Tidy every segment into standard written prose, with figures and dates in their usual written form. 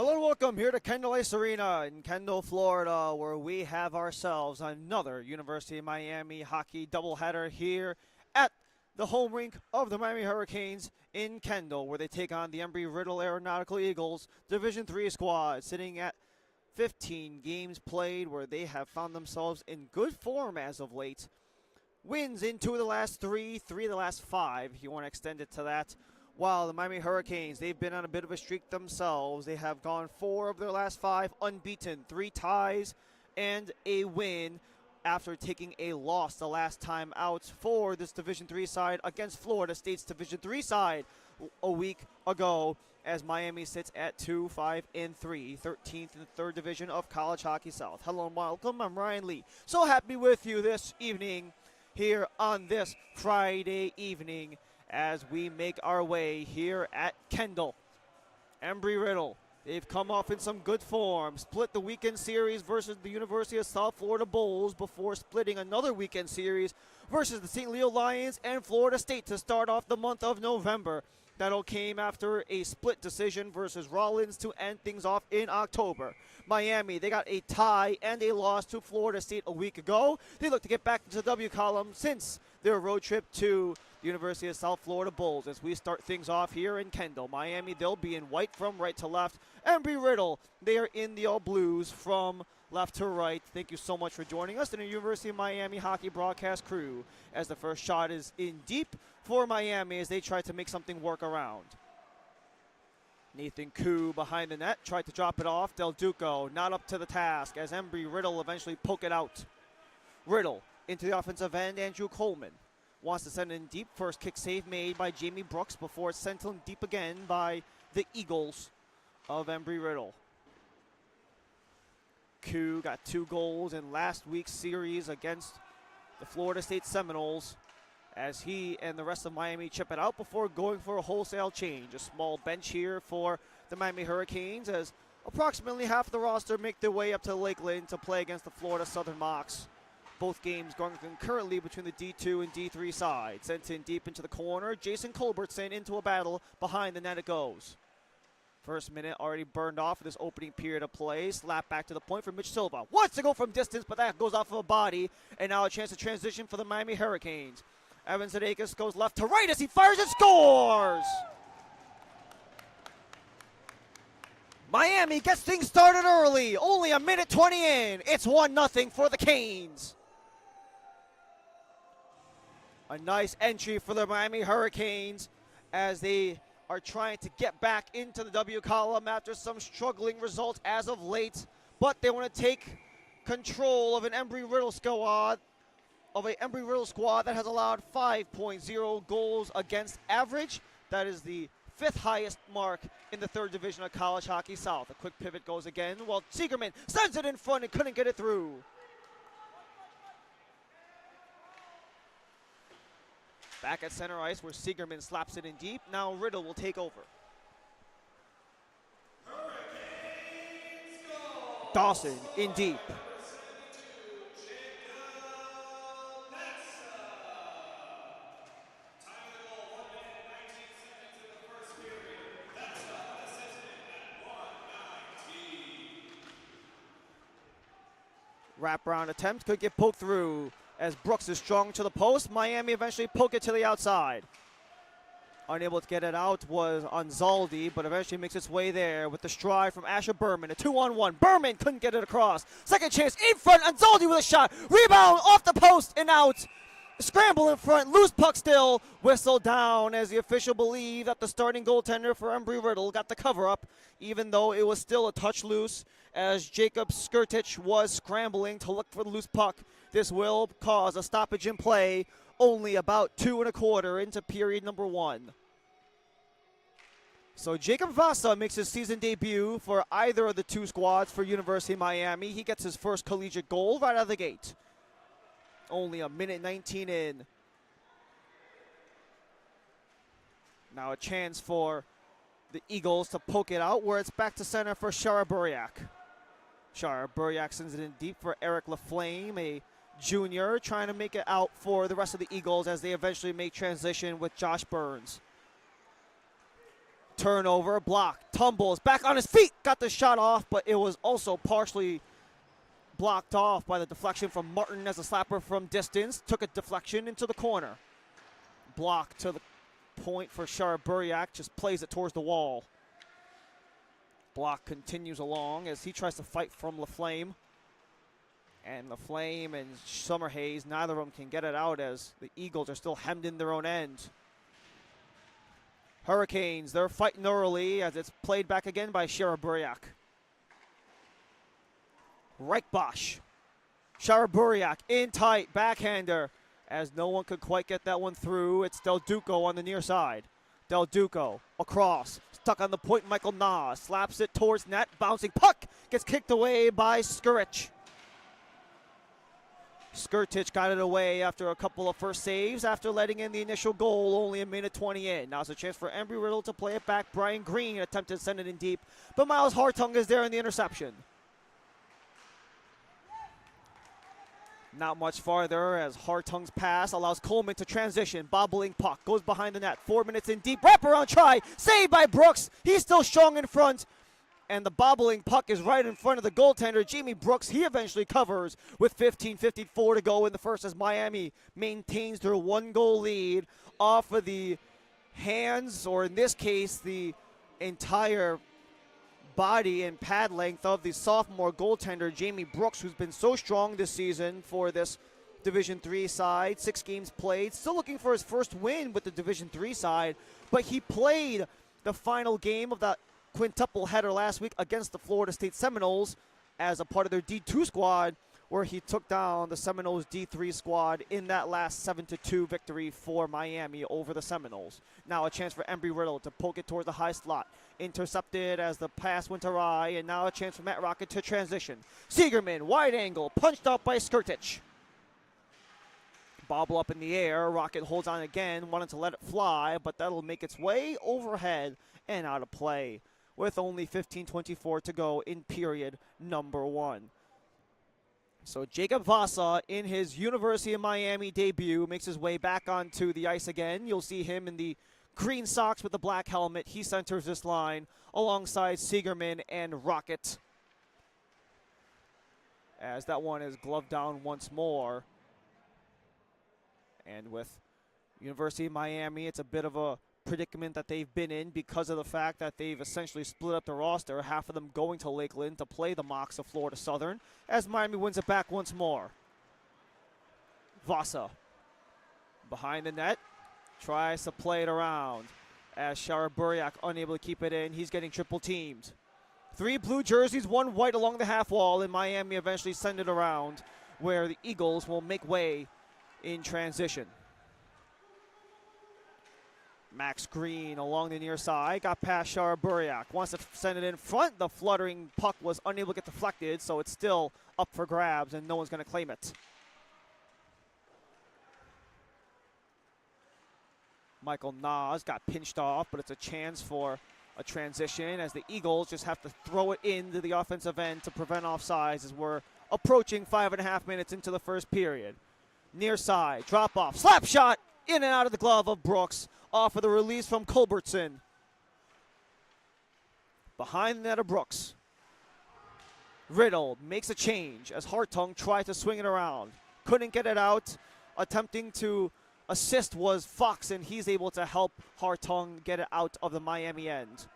Hello and welcome here to Kendall Ice Arena in Kendall, Florida, where we have ourselves another University of Miami hockey doubleheader here at the home rink of the Miami Hurricanes in Kendall, where they take on the Embry-Riddle Aeronautical Eagles Division III squad, sitting at 15 games played, where they have found themselves in good form as of late. Wins in 2 of the last 3, 3 of the last 5, if you want to extend it to that. While the Miami Hurricanes, they've been on a bit of a streak themselves. They have gone 4 of their last 5 unbeaten, 3 ties and a win after taking a loss the last time out for this Division III side against Florida State's Division III side a week ago, as Miami sits at 2-5-3, 13th in the 3rd Division of College Hockey South. Hello and welcome, I'm Ryan Lee. So happy with you this evening here on this Friday evening as we make our way here at Kendall. Embry-Riddle, they've come off in some good form. Split the weekend series versus the University of South Florida Bulls before splitting another weekend series versus the St. Leo Lions and Florida State to start off the month of November. That all came after a split decision versus Rollins to end things off in October. Miami, they got a tie and a loss to Florida State a week ago. They look to get back into the W column since their road trip to the University of South Florida Bulls as we start things off here in Kendall. Miami, they'll be in white from right to left. Embry-Riddle, they are in the all blues from left to right. Thank you so much for joining us in the University of Miami hockey broadcast crew, as the first shot is in deep for Miami as they try to make something work around. Nathan Koo behind the net, tried to drop it off. Del Duco not up to the task as Embry-Riddle eventually poke it out. Riddle into the offensive end. Andrew Coleman wants to send it in deep. First kick save made by Jamie Brooks before it's sent in deep again by the Eagles of Embry-Riddle. Koo got 2 goals in last week's series against the Florida State Seminoles as he and the rest of Miami chip it out before going for a wholesale change. A small bench here for the Miami Hurricanes as approximately half the roster make their way up to Lakeland to play against the Florida Southern Mocs. Both games going concurrently between the D2 and D3 sides. Sent in deep into the corner. Jason Culbertson into a battle. Behind the net it goes. First minute already burned off for this opening period of play. Slap back to the point for Mitch Silva. Wants to go from distance, but that goes off of a body. And now a chance to transition for the Miami Hurricanes. Evan Zidakis goes left to right as he fires and scores! Miami gets things started early. Only a minute 20 in. It's 1-0 for the Canes. A nice entry for the Miami Hurricanes as they are trying to get back into the W column after some struggling results as of late. But they want to take control of an Embry-Riddle squad, that has allowed 5.0 goals against average. That is the 5th highest mark in the 3rd Division of College Hockey South. A quick pivot goes again while Seegerman sends it in front and couldn't get it through. Back at center ice where Seegerman slaps it in deep. Now Riddle will take over. Dawson in deep. Wraparound attempt could get poked through as Brooks is strong to the post. Miami eventually poke it to the outside. Unable to get it out was Anzaldi, but eventually makes its way there with the stride from Asher Berman. A 2-on-1. Berman couldn't get it across. Second chance in front. Anzaldi with a shot. Rebound off the post and out. Scramble in front. Loose puck still. Whistle down as the official believed that the starting goaltender for Embry-Riddle got the cover up, even though it was still a touch loose as Jacob Skirtich was scrambling to look for the loose puck. This will cause a stoppage in play only about 2 1/4 into period number 1. So Jacob Vasa makes his season debut for either of the 2 squads for University of Miami. He gets his first collegiate goal right out of the gate. Only a minute 19 in. Now a chance for the Eagles to poke it out where it's back to center for Shara Buryak. Shara Buryak sends it in deep for Eric LaFlame, a junior, trying to make it out for the rest of the Eagles as they eventually make transition with Josh Burns. Turnover, block, tumbles, back on his feet, got the shot off, but it was also partially blocked off by the deflection from Martin as a slapper from distance. Took a deflection into the corner. Block to the point for Buriak, just plays it towards the wall. Block continues along as he tries to fight from LaFlame. And LaFlame and Summerhays, neither of them can get it out as the Eagles are still hemmed in their own end. Hurricanes, they're fighting early as it's played back again by Buriak. Reichbosch. Buriak in tight, backhander, as no one could quite get that one through. It's Del Duco on the near side. Del Duco across, stuck on the point. Michael Nah slaps it towards net, bouncing puck gets kicked away by Skurich. Skurtic got it away after a couple of first saves after letting in the initial goal only a minute 20 in. Now it's a chance for Embry-Riddle to play it back. Brian Green attempted to send it in deep, but Miles Hartung is there in the interception. Not much farther as Hartung's pass allows Coleman to transition. Bobbling puck goes behind the net. 4 minutes in deep. Wraparound try. Saved by Brooks. He's still strong in front. And the bobbling puck is right in front of the goaltender, Jamie Brooks. He eventually covers with 15:54 to go in the first as Miami maintains their 1-goal lead off of the hands, or in this case, the entire body and pad length of the sophomore goaltender, Jamie Brooks, who's been so strong this season for this Division III side. 6 games played, still looking for his first win with the Division III side, but he played the final game of that quintuple header last week against the Florida State Seminoles as a part of their D2 squad, where he took down the Seminoles D3 squad in that last 7-2 victory for Miami over the Seminoles. Now a chance for Embry-Riddle to poke it towards the high slot. Intercepted as the pass went awry, and now a chance for Matt Rocket to transition. Siegerman, wide angle, punched out by Skurtic. Bobble up in the air, Rocket holds on again, wanted to let it fly, but that'll make its way overhead and out of play, with only 15:24 to go in period number 1. So Jacob Vasa, in his University of Miami debut, makes his way back onto the ice again. You'll see him in the green socks with the black helmet. He centers this line alongside Siegerman and Rocket, as that one is gloved down once more. And with University of Miami, it's a bit of a predicament that they've been in because of the fact that they've essentially split up the roster, half of them going to Lakeland to play the Mocs of Florida Southern, as Miami wins it back once more. Vasa behind the net, tries to play it around as Buriak unable to keep it in. He's getting triple teamed. 3 blue jerseys, 1 white along the half wall, and Miami eventually send it around where the Eagles will make way in transition. Max Green along the near side, got past Buriak, wants to send it in front. The fluttering puck was unable to get deflected, so it's still up for grabs and no one's going to claim it. Michael Nas got pinched off, but it's a chance for a transition as the Eagles just have to throw it into the offensive end to prevent offsides as we're approaching 5.5 minutes into the first period. Near side, drop off, slap shot, in and out of the glove of Brooks, off of the release from Culbertson. Behind the net of Brooks. Riddle makes a change as Hartung tried to swing it around. Couldn't get it out. Attempting to assist was Fox, and he's able to help Hartung get it out of the Miami end.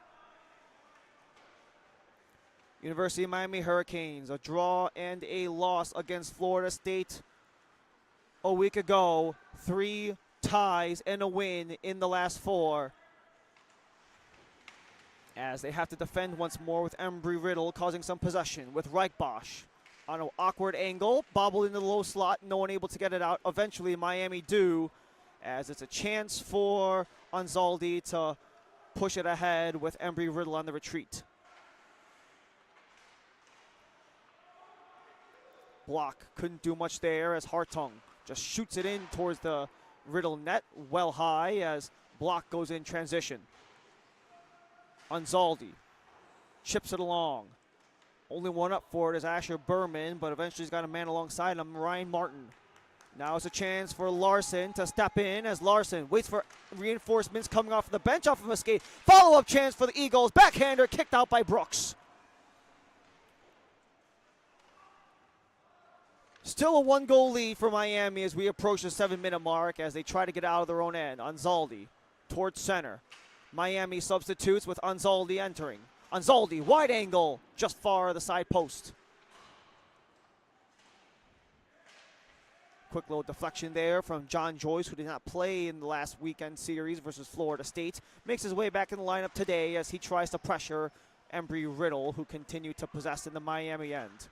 University of Miami Hurricanes, a draw and a loss against Florida State a week ago. 3 ties and a win in the last 4, as they have to defend once more with Embry-Riddle causing some possession with Reichbosch on an awkward angle, bobbled into the low slot, no one able to get it out. Eventually Miami do, as it's a chance for Anzaldi to push it ahead with Embry-Riddle on the retreat. Block couldn't do much there as Hartung just shoots it in towards the Riddle net, well high, as Block goes in transition. Anzaldi chips it along. Only one up for it is Asher Berman, but eventually he's got a man alongside him, Ryan Martin. Now it's a chance for Larson to step in as Larson waits for reinforcements coming off the bench off of a skate. Follow-up chance for the Eagles. Backhander kicked out by Brooks. Still a one-goal lead for Miami as we approach the 7-minute mark as they try to get out of their own end. Anzaldi towards center. Miami substitutes with Anzaldi entering. Anzaldi, wide angle, just far the side post. Quick little deflection there from John Joyce, who did not play in the last weekend series versus Florida State. Makes his way back in the lineup today as he tries to pressure Embry-Riddle, who continued to possess in the Miami end.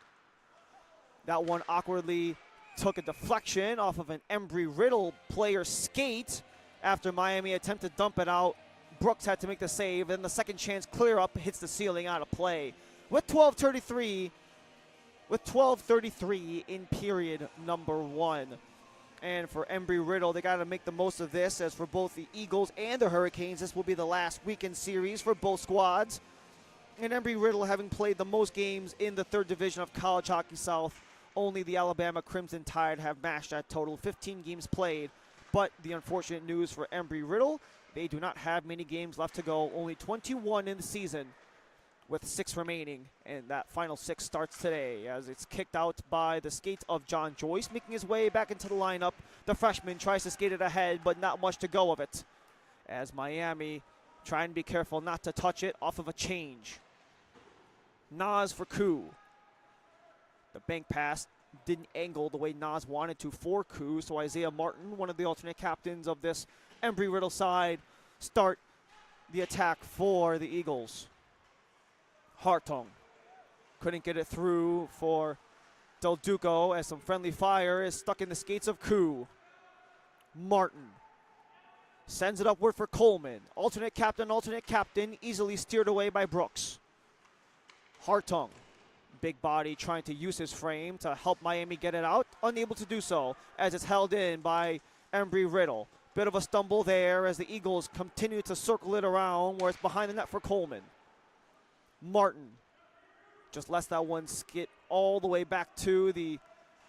That one awkwardly took a deflection off of an Embry-Riddle player skate after Miami attempted to dump it out. Brooks had to make the save, and the second chance clear up hits the ceiling out of play. With 12:33 in period number 1. And for Embry-Riddle, they got to make the most of this, as for both the Eagles and the Hurricanes, this will be the last weekend series for both squads. And Embry-Riddle having played the most games in the 3rd division of College Hockey South. Only the Alabama Crimson Tide have matched that total, 15 games played. But the unfortunate news for Embry-Riddle, they do not have many games left to go, only 21 in the season with 6 remaining. And that final 6 starts today as it's kicked out by the skate of John Joyce, making his way back into the lineup. The freshman tries to skate it ahead, but not much to go of it, as Miami trying to be careful not to touch it off of a change. Nas for Koo. The bank pass didn't angle the way Nas wanted to for Koo, so Isaiah Martin, one of the alternate captains of this Embry-Riddle side, start the attack for the Eagles. Hartung couldn't get it through for Del Duco as some friendly fire is stuck in the skates of Koo. Martin sends it upward for Coleman. Alternate captain, easily steered away by Brooks. Hartung, big body trying to use his frame to help Miami get it out. Unable to do so as it's held in by Embry-Riddle. Bit of a stumble there as the Eagles continue to circle it around where it's behind the net for Coleman. Martin just lets that one skid all the way back to the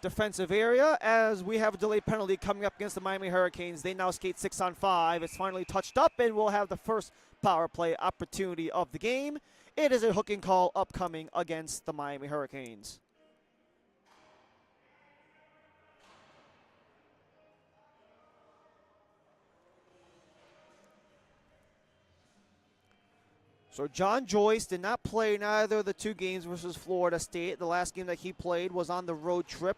defensive area as we have a delayed penalty coming up against the Miami Hurricanes. They now skate 6-on-5. It's finally touched up, and we'll have the first power play opportunity of the game. It is a hooking call upcoming against the Miami Hurricanes. So John Joyce did not play in either of the 2 games versus Florida State. The last game that he played was on the road trip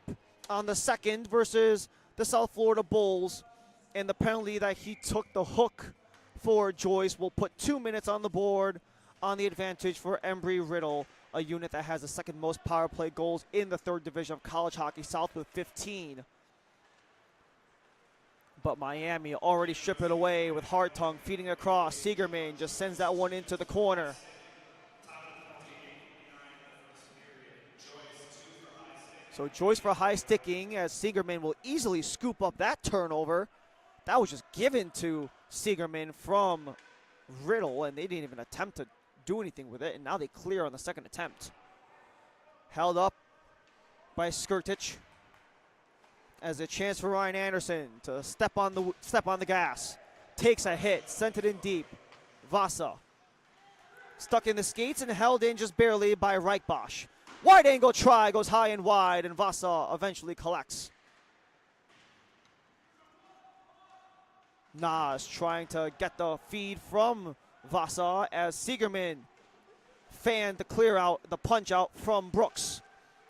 on the 2nd versus the South Florida Bulls. And the penalty that he took, the hook for Joyce, will put 2 minutes on the board on the advantage for Embry-Riddle, a unit that has the 2nd most power play goals in the 3rd division of College Hockey South with 15. But Miami already strip it away with Hartung feeding across. Siegerman just sends that one into the corner. So Joyce for high sticking as Siegerman will easily scoop up that turnover. That was just given to Siegerman from Riddle, and they didn't even attempt to do anything with it, and now they clear on the 2nd attempt. Held up by Skirtich as a chance for Ryan Anderson to step on the gas. Takes a hit, sent it in deep. Vasa stuck in the skates and held in just barely by Reichbosch. Wide angle try goes high and wide, and Vasa eventually collects. Nas trying to get the feed from Vasa as Siegerman fanned the clear out, the punch out from Brooks.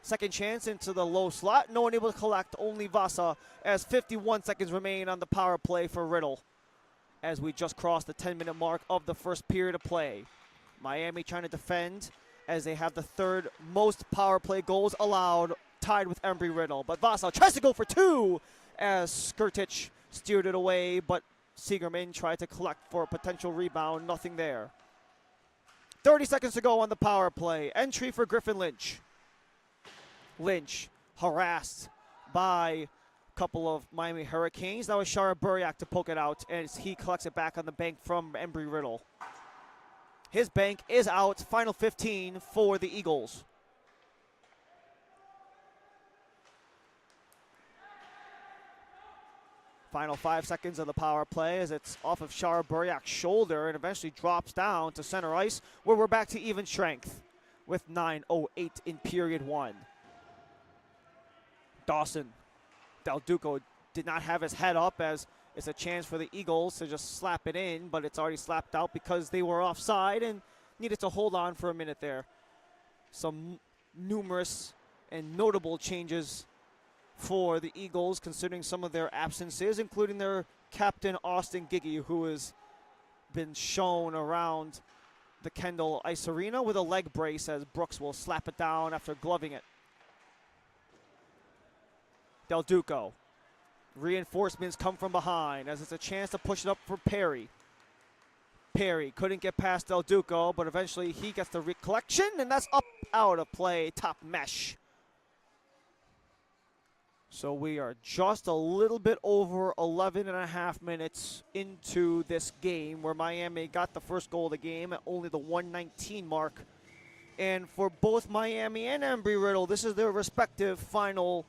Second chance into the low slot. No one able to collect, only Vasa, as 51 seconds remain on the power play for Riddle as we just crossed the 10-minute mark of the first period of play. Miami trying to defend as they have the 3rd most power play goals allowed, tied with Embry-Riddle. But Vasa tries to go for 2 as Skirtich steered it away, but Siegerman tried to collect for a potential rebound. Nothing there. 30 seconds to go on the power play. Entry for Griffin Lynch. Lynch harassed by a couple of Miami Hurricanes. That was Shara Buriak to poke it out as he collects it back on the bank from Embry-Riddle. His bank is out. Final 15 for the Final 5 seconds of the power play as it's off of Shara Buryak's shoulder and eventually drops down to center ice, where we're back to even strength with 9:08 in period 1. Dawson, Del Duco did not have his head up as it's a chance for the Eagles to just slap it in, but it's already slapped out because they were offside and needed to hold on for a minute there. Some numerous and notable changes for the Eagles, considering some of their absences, including their captain, Austin Giggy, who has been shown around the Kendall Ice Arena with a leg brace as Brooks will slap it down after gloving it. Del Duco. Reinforcements come from behind as it's a chance to push it up for Perry. Perry couldn't get past Del Duco, but eventually he gets the recollection, and that's up out of play, top mesh. So we are just a little bit over 11 and a half minutes into this game, where Miami got the first goal of the game at only the 1:19 mark. And for both Miami and Embry-Riddle, this is their respective final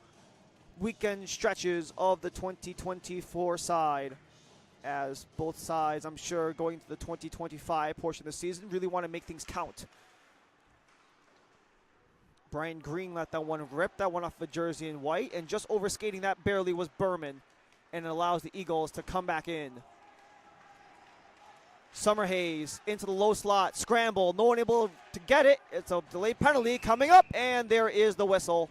weekend stretches of the 2024 side, as both sides, I'm sure, going to the 2025 portion of the season, really want to make things count. Brian Green let that one rip, that one off the jersey in white, and just overskating that barely was Berman, and it allows the Eagles to come back in. Summerhays into the low slot, scramble, no one able to get it. It's a delayed penalty coming up, and there is the whistle.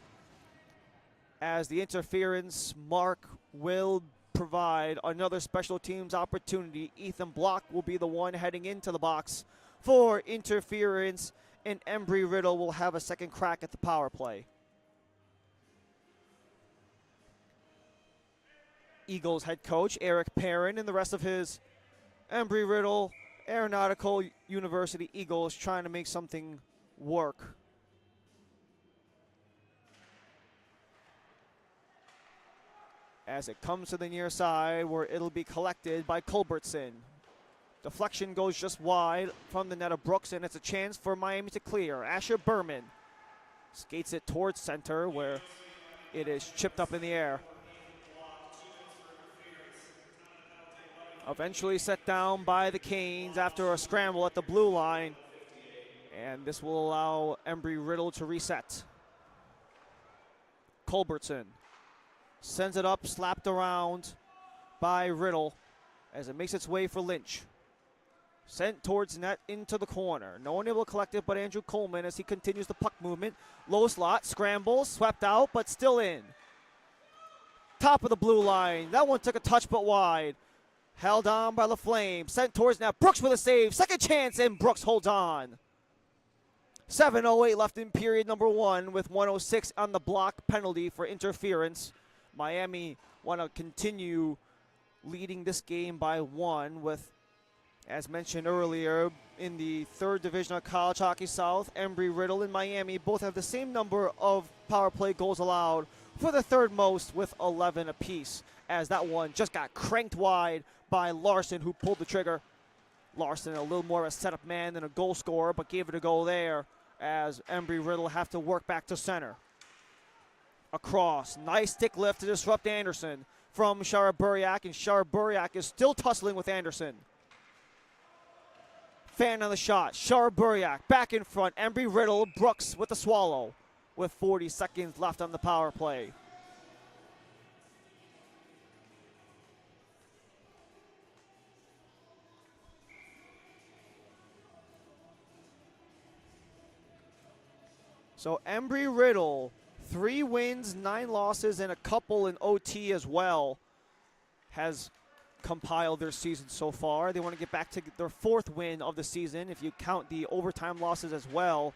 As the interference mark will provide another special teams opportunity. Ethan Block will be the one heading into the box for interference, and Embry-Riddle will have a second crack at the power play. Eagles head coach Eric Perrin and the rest of his Embry-Riddle Aeronautical University Eagles trying to make something work. As it comes to the near side, where it'll be collected by Culbertson. Deflection goes just wide from the net of Brooks, and it's a chance for Miami to clear. Asher Berman skates it towards center, where it is chipped up in the air. Eventually set down by the Canes after a scramble at the blue line, and this will allow Embry-Riddle to reset. Culbertson sends it up, slapped around by Riddle as it makes its way for Lynch. Sent towards net into the corner. No one able to collect it but Andrew Coleman as he continues the puck movement. Low slot, scrambles, swept out, but still in. Top of the blue line. That one took a touch but wide. Held on by LaFlame. Sent towards net. Brooks with a save. Second chance, and Brooks holds on. 7:08 left in period number 1 with 1:06 on the block penalty for interference. Miami want to continue leading this game by 1 with, as mentioned earlier, in the 3rd division of College Hockey South, Embry-Riddle and Miami both have the same number of power play goals allowed, for the 3rd most with 11 apiece, as that one just got cranked wide by Larson, who pulled the trigger. Larson, a little more of a setup man than a goal scorer, but gave it a go there as Embry-Riddle have to work back to center. Across, nice stick lift to disrupt Anderson from Shara Buryak, and Shara Buryak is still tussling with Anderson. Fan on the shot, Shara Buryak back in front, Embry-Riddle, Brooks with the swallow with 40 seconds left on the power play. So Embry-Riddle, 3 wins, 9 losses, and a couple in OT as well, has compiled their season so far. They want to get back to their 4th win of the season, if you count the overtime losses as well.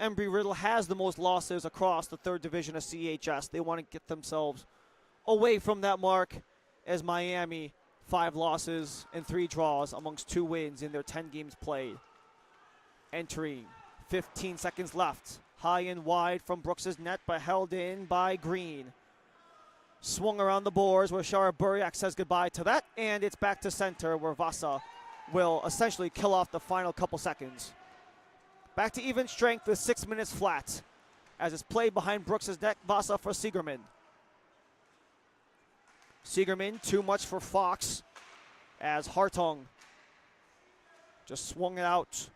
Embry-Riddle has the most losses across the 3rd division of CHS. They want to get themselves away from that mark, as Miami, 5 losses and 3 draws amongst 2 wins in their 10 games played. Entering, 15 seconds left. High and wide from Brooks' net, but held in by Green. Swung around the boards where Shara Buryak says goodbye to that, and it's back to center where Vasa will essentially kill off the final couple seconds. Back to even strength with 6 minutes flat as it's played behind Brooks' net. Vasa for Siegerman. Siegerman, too much for Fox, as Hartung just swung it out.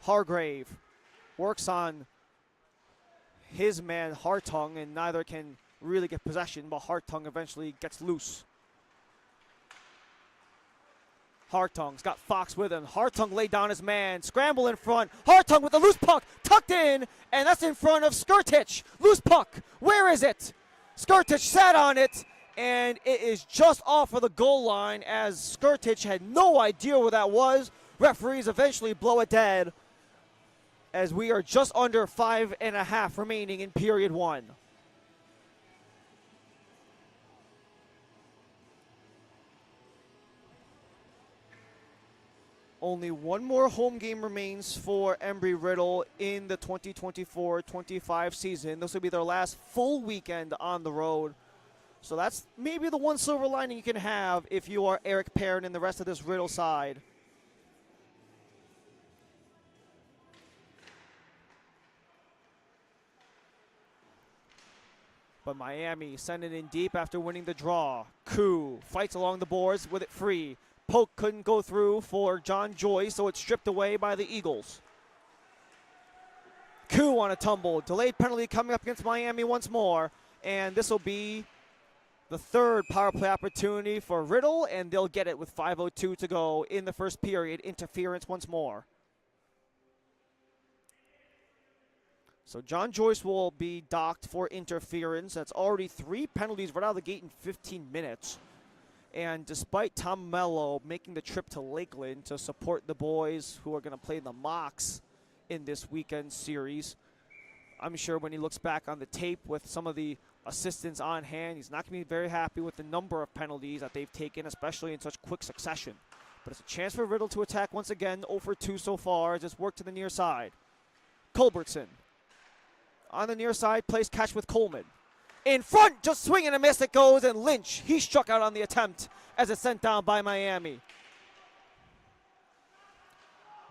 Hargrave works on his man Hartung, and neither can really get possession, but Hartung eventually gets loose. Hartung's got Fox with him. Hartung laid down his man, scramble in front. Hartung with the loose puck, tucked in, and that's in front of Skirtich. Loose puck, where is it? Skirtich sat on it, and it is just off of the goal line as Skirtich had no idea where that was. Referees eventually blow it dead as we are just under 5.5 remaining in period 1. Only one more home game remains for Embry-Riddle in the 2024-25 season. This will be their last full weekend on the road. So that's maybe the one silver lining you can have if you are Eric Perrin and the rest of this Riddle side. But Miami sent it in deep after winning the draw. Koo fights along the boards with it free. Poke couldn't go through for John Joyce, so it's stripped away by the Eagles. Koo on a tumble. Delayed penalty coming up against Miami once more. And this will be the third power play opportunity for Riddle, and they'll get it with 5:02 to go in the first period. Interference once more. So John Joyce will be docked for interference. That's already 3 penalties right out of the gate in 15 minutes. And despite Tom Mello making the trip to Lakeland to support the boys who are going to play the Mocs in this weekend series, I'm sure when he looks back on the tape with some of the assistants on hand, he's not going to be very happy with the number of penalties that they've taken, especially in such quick succession. But it's a chance for Riddle to attack once again. 0 for 2 so far. Just work to the near side. Culbertson on the near side, plays catch with Coleman. In front, just swing and a miss it goes, and Lynch, he struck out on the attempt as it's sent down by Miami.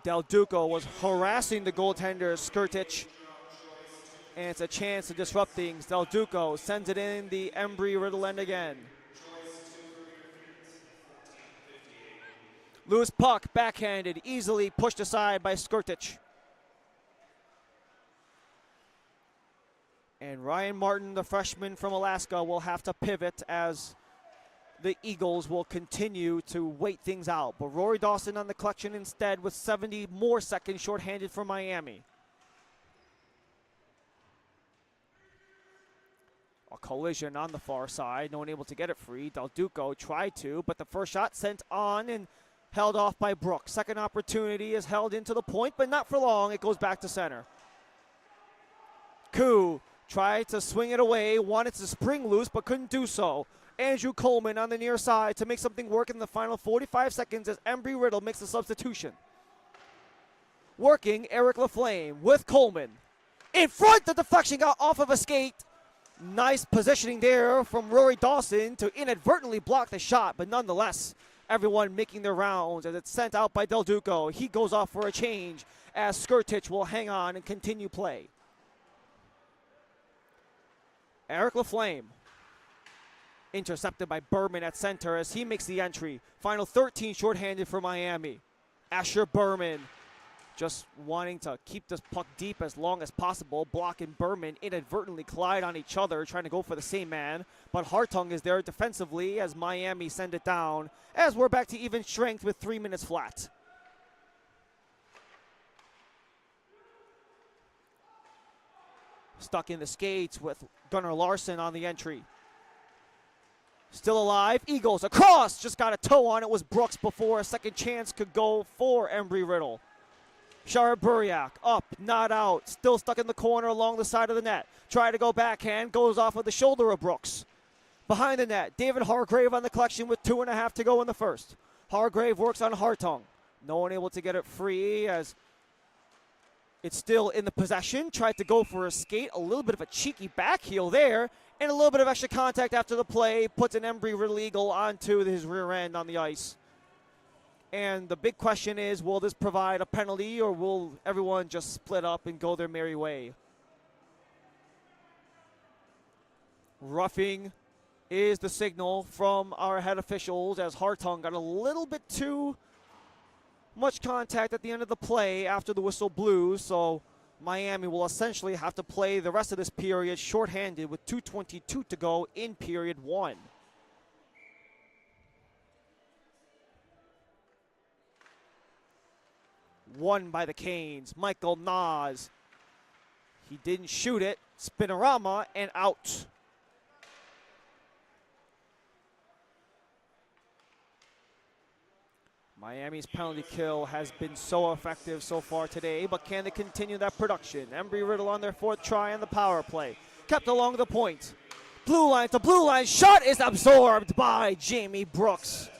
Del Duco was harassing the goaltender, Skirtich, and it's a chance to disrupt things. Del Duco sends it in the Embry-Riddle end again. Loose puck, backhanded, easily pushed aside by Skirtich. And Ryan Martin, the freshman from Alaska, will have to pivot as the Eagles will continue to wait things out. But Rory Dawson on the collection instead with 70 more seconds shorthanded for Miami. A collision on the far side. No one able to get it free. Del Duco tried to, but the first shot sent on and held off by Brooks. Second opportunity is held into the point, but not for long. It goes back to center. Koo tried to swing it away, wanted to spring loose, but couldn't do so. Andrew Coleman on the near side to make something work in the final 45 seconds as Embry-Riddle makes the substitution. Working, Eric Laflame with Coleman. In front, the deflection got off of a skate. Nice positioning there from Rory Dawson to inadvertently block the shot, but nonetheless, everyone making their rounds as it's sent out by Del Duco. He goes off for a change as Skirtich will hang on and continue play. Eric Laflame intercepted by Berman at center as he makes the entry. Final 13 shorthanded for Miami. Asher Berman just wanting to keep this puck deep as long as possible. Block and Berman inadvertently collide on each other, trying to go for the same man. But Hartung is there defensively as Miami send it down as we're back to even strength with 3 minutes flat. Stuck in the skates with Gunnar Larson on the entry. Still alive. Eagles across. Just got a toe on it. Was Brooks before a second chance could go for Embry-Riddle. Shara Buriak up, not out. Still stuck in the corner along the side of the net. Try to go backhand. Goes off of the shoulder of Brooks. Behind the net, David Hargrave on the collection with 2.5 to go in the first. Hargrave works on Hartung. No one able to get it free as it's still in the possession. Tried to go for a skate. A little bit of a cheeky back heel there. And a little bit of extra contact after the play. Puts an Embry-Riddle Eagle onto his rear end on the ice. And the big question is, will this provide a penalty or will everyone just split up and go their merry way? Roughing is the signal from our head officials as Hartung got a little bit too much contact at the end of the play after the whistle blew, so Miami will essentially have to play the rest of this period shorthanded with 2:22 to go in period 1. Won by the Canes. Michael Nas. He didn't shoot it. Spinorama and out. Miami's penalty kill has been so effective so far today, but can they continue that production? Embry-Riddle on their 4th try on the power play. Kept along the point. Blue line to blue line. Shot is absorbed by Jamie Brooks.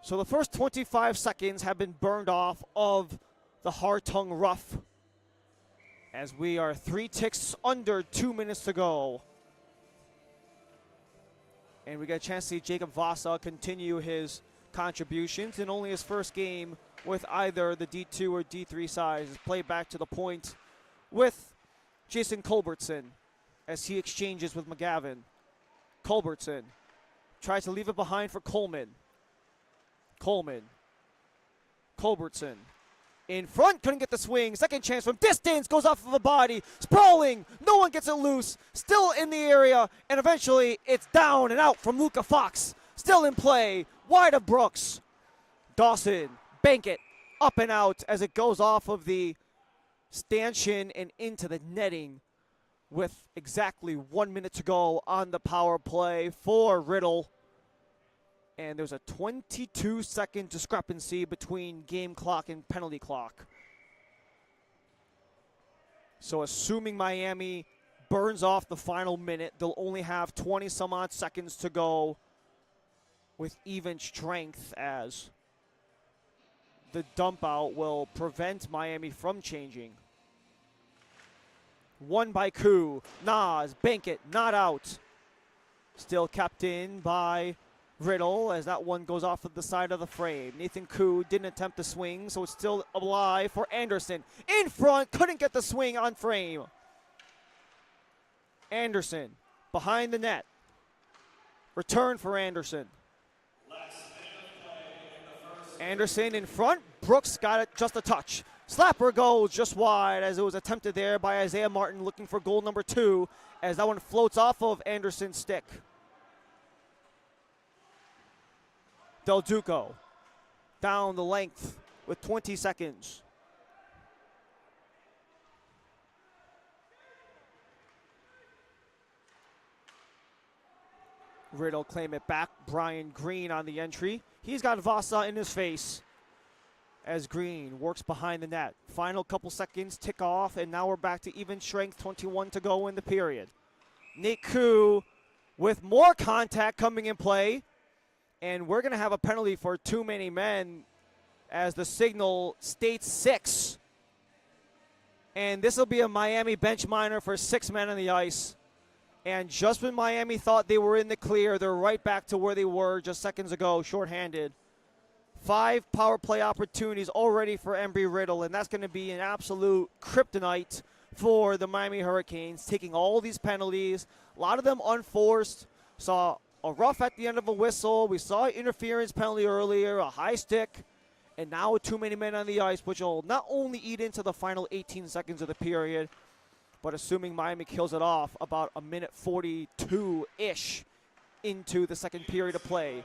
So the first 25 seconds have been burned off of the Hartung rough as we are 3 ticks under 2 minutes to go. And we get a chance to see Jacob Vasa continue his contributions in only his first game with either the D2 or D3 sides. Play back to the point with Jason Culbertson as he exchanges with McGavin. Culbertson tries to leave it behind for Coleman. Culbertson in front, couldn't get the swing. Second chance from distance, goes off of a body. Sprawling, no one gets it loose. Still in the area, and eventually it's down and out from Luka Fox. Still in play, wide of Brooks. Dawson, bank it, up and out as it goes off of the stanchion and into the netting with exactly 1 minute to go on the power play for Riddle. And there's a 22-second discrepancy between game clock and penalty clock. So assuming Miami burns off the final minute, they'll only have 20-some-odd seconds to go with even strength as the dump out will prevent Miami from changing. Won by Koo. Nas, bank it, not out. Still kept in by Riddle as that one goes off of the side of the frame. Nathan Koo didn't attempt the swing, so it's still alive for Anderson. In front, couldn't get the swing on frame. Anderson behind the net. Return for Anderson. Anderson in front. Brooks got it just a touch. Slapper goes just wide as it was attempted there by Isaiah Martin looking for goal number 2 as that one floats off of Anderson's stick. Del Duco down the length with 20 seconds. Riddle claim it back. Brian Green on the entry. He's got Vasa in his face as Green works behind the net. Final couple seconds tick off, and now we're back to even strength, 21 to go in the period. Nate Koo with more contact coming in play. And we're going to have a penalty for too many men as the signal states 6. And this will be a Miami bench minor for 6 men on the ice. And just when Miami thought they were in the clear, they're right back to where they were just seconds ago, shorthanded. 5 power play opportunities already for Embry-Riddle, and that's going to be an absolute kryptonite for the Miami Hurricanes, taking all these penalties, a lot of them unforced. Saw a rough at the end of a whistle. We saw an interference penalty earlier, a high stick, and now with too many men on the ice, which will not only eat into the final 18 seconds of the period, but assuming Miami kills it off, about a minute 42-ish into the second period of play.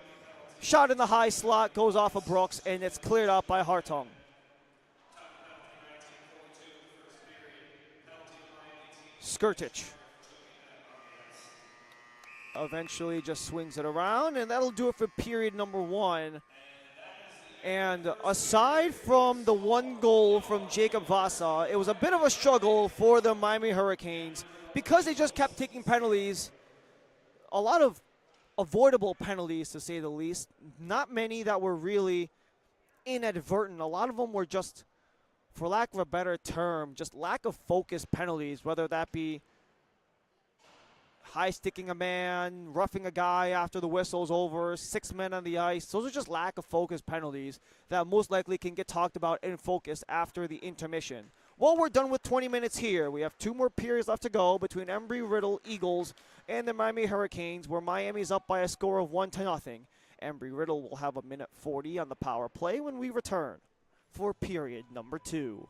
Shot in the high slot, goes off of Brooks, and it's cleared up by Hartung. Skirtich eventually just swings it around, and that'll do it for period number 1. And aside from the 1 goal from Jacob Vasa, it was a bit of a struggle for the Miami Hurricanes because they just kept taking penalties. A lot of avoidable penalties, to say the least. Not many that were really inadvertent. A lot of them were just, for lack of a better term, just lack of focus penalties, whether that be high-sticking a man, roughing a guy after the whistle's over, 6 men on the ice. Those are just lack of focus penalties that most likely can get talked about in focus after the intermission. Well, we're done with 20 minutes here. We have 2 more periods left to go between Embry-Riddle Eagles and the Miami Hurricanes, where Miami's up by a score of 1-0. Embry-Riddle will have a minute 40 on the power play when we return for period number 2.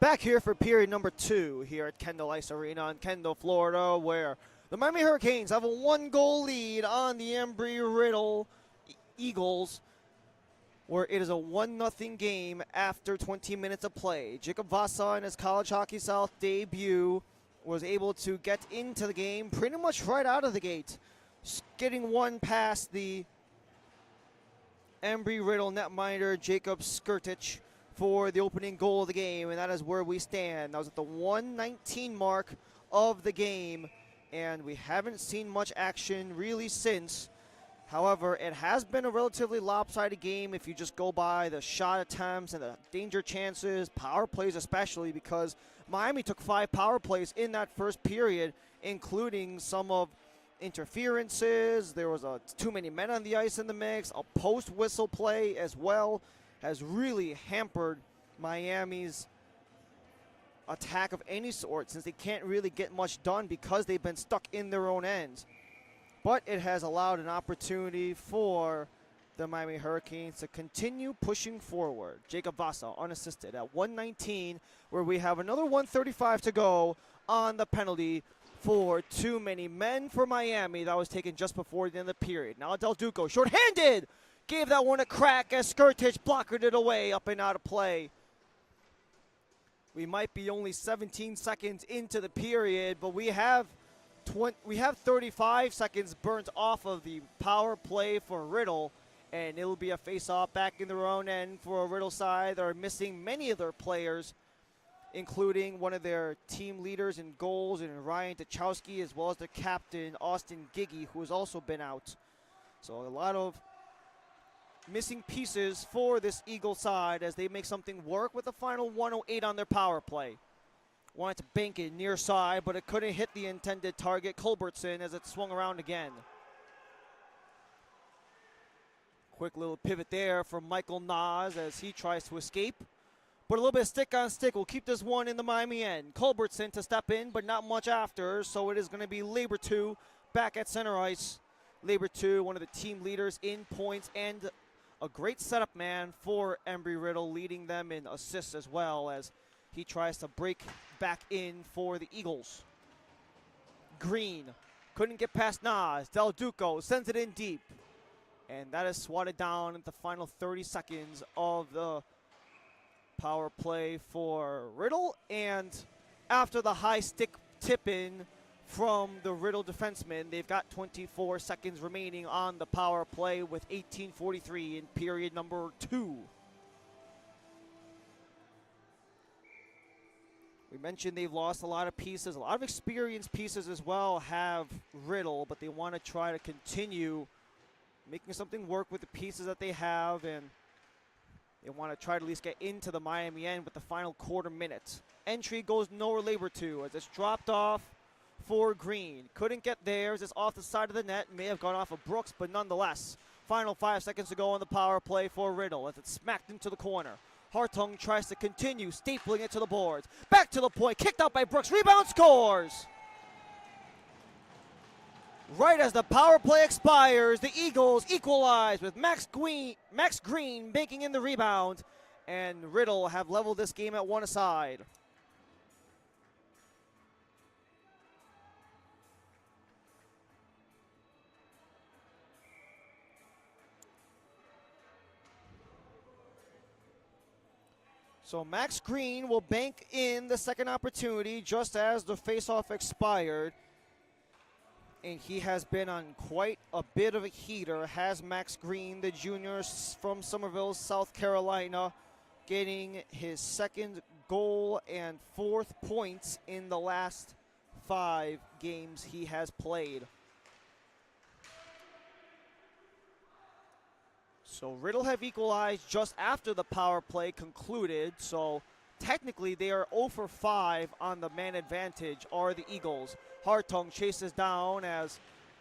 back here for period number 2 here at Kendall Ice Arena in Kendall, Florida, where the Miami Hurricanes have a 1-goal lead on the Embry-Riddle Eagles, where it is a 1-0 game after 20 minutes of play. Jacob Vasa in his College Hockey South debut was able to get into the game pretty much right out of the gate, getting one past the Embry-Riddle netminder Jacob Skirtich for the opening goal of the game, and that is where we stand. That was at the 1:19 mark of the game, and we haven't seen much action really since. However, it has been a relatively lopsided game if you just go by the shot attempts and the danger chances, power plays especially, because Miami took 5 power plays in that first period, including some of interferences. There was too many men on the ice in the mix. A post whistle play as well has really hampered Miami's attack of any sort, since they can't really get much done because they've been stuck in their own ends. But it has allowed an opportunity for the Miami Hurricanes to continue pushing forward. Jacob Vasa unassisted at 1:19, where we have another 1:35 to go on the penalty for too many men for Miami. That was taken just before the end of the period. Now Del Duco, shorthanded, gave that one a crack as Skirtich blockered it away, up and out of play. We might be only 17 seconds into the period, but we have 35 seconds burnt off of the power play for Riddle, and it'll be a face-off back in their own end for a Riddle side. They're missing many of their players, including one of their team leaders in goals, and Ryan Tchowski, as well as their captain, Austin Giggy, who has also been out. So a lot of missing pieces for this Eagle side as they make something work with the final 1:08 on their power play. Wanted to bank it near side, but it couldn't hit the intended target, Culbertson, as it swung around again. Quick little pivot there from Michael Nas as he tries to escape. But a little bit of stick on stick will keep this one in the Miami end. Culbertson to step in, but not much after, so it is going to be Labertu back at center ice. Labertu, one of the team leaders in points and a great setup man for Embry-Riddle, leading them in assists as well as he tries to break back in for the Eagles. Green couldn't get past Nas. Del Duco sends it in deep. And that is swatted down in the final 30 seconds of the power play for Riddle. And after the high stick tip-in from the Riddle defenseman, they've got 24 seconds remaining on the power play with 18:43 in period number 2. We mentioned they've lost a lot of pieces. A lot of experienced pieces as well have Riddle, but they want to try to continue making something work with the pieces that they have, and they want to try to at least get into the Miami end with the final quarter minute. Entry goes nowhere Labertu as it's dropped off for Green. Couldn't get there as it's off the side of the net. May have gone off of Brooks, but nonetheless. Final 5 seconds to go on the power play for Riddle as it's smacked into the corner. Hartung tries to continue, stapling it to the boards. Back to the point, kicked out by Brooks, rebound, scores! Right as the power play expires, the Eagles equalize with Max Green making in the rebound, and Riddle have leveled this game at 1 aside. So Max Green will bank in the second opportunity just as the faceoff expired. And he has been on quite a bit of a heater, has Max Green, the junior from Somerville, South Carolina, getting his second goal and 4th points in the last 5 games he has played. So Riddle have equalized just after the power play concluded, so technically they are 0 for 5 on the man advantage, are the Eagles. Hartung chases down as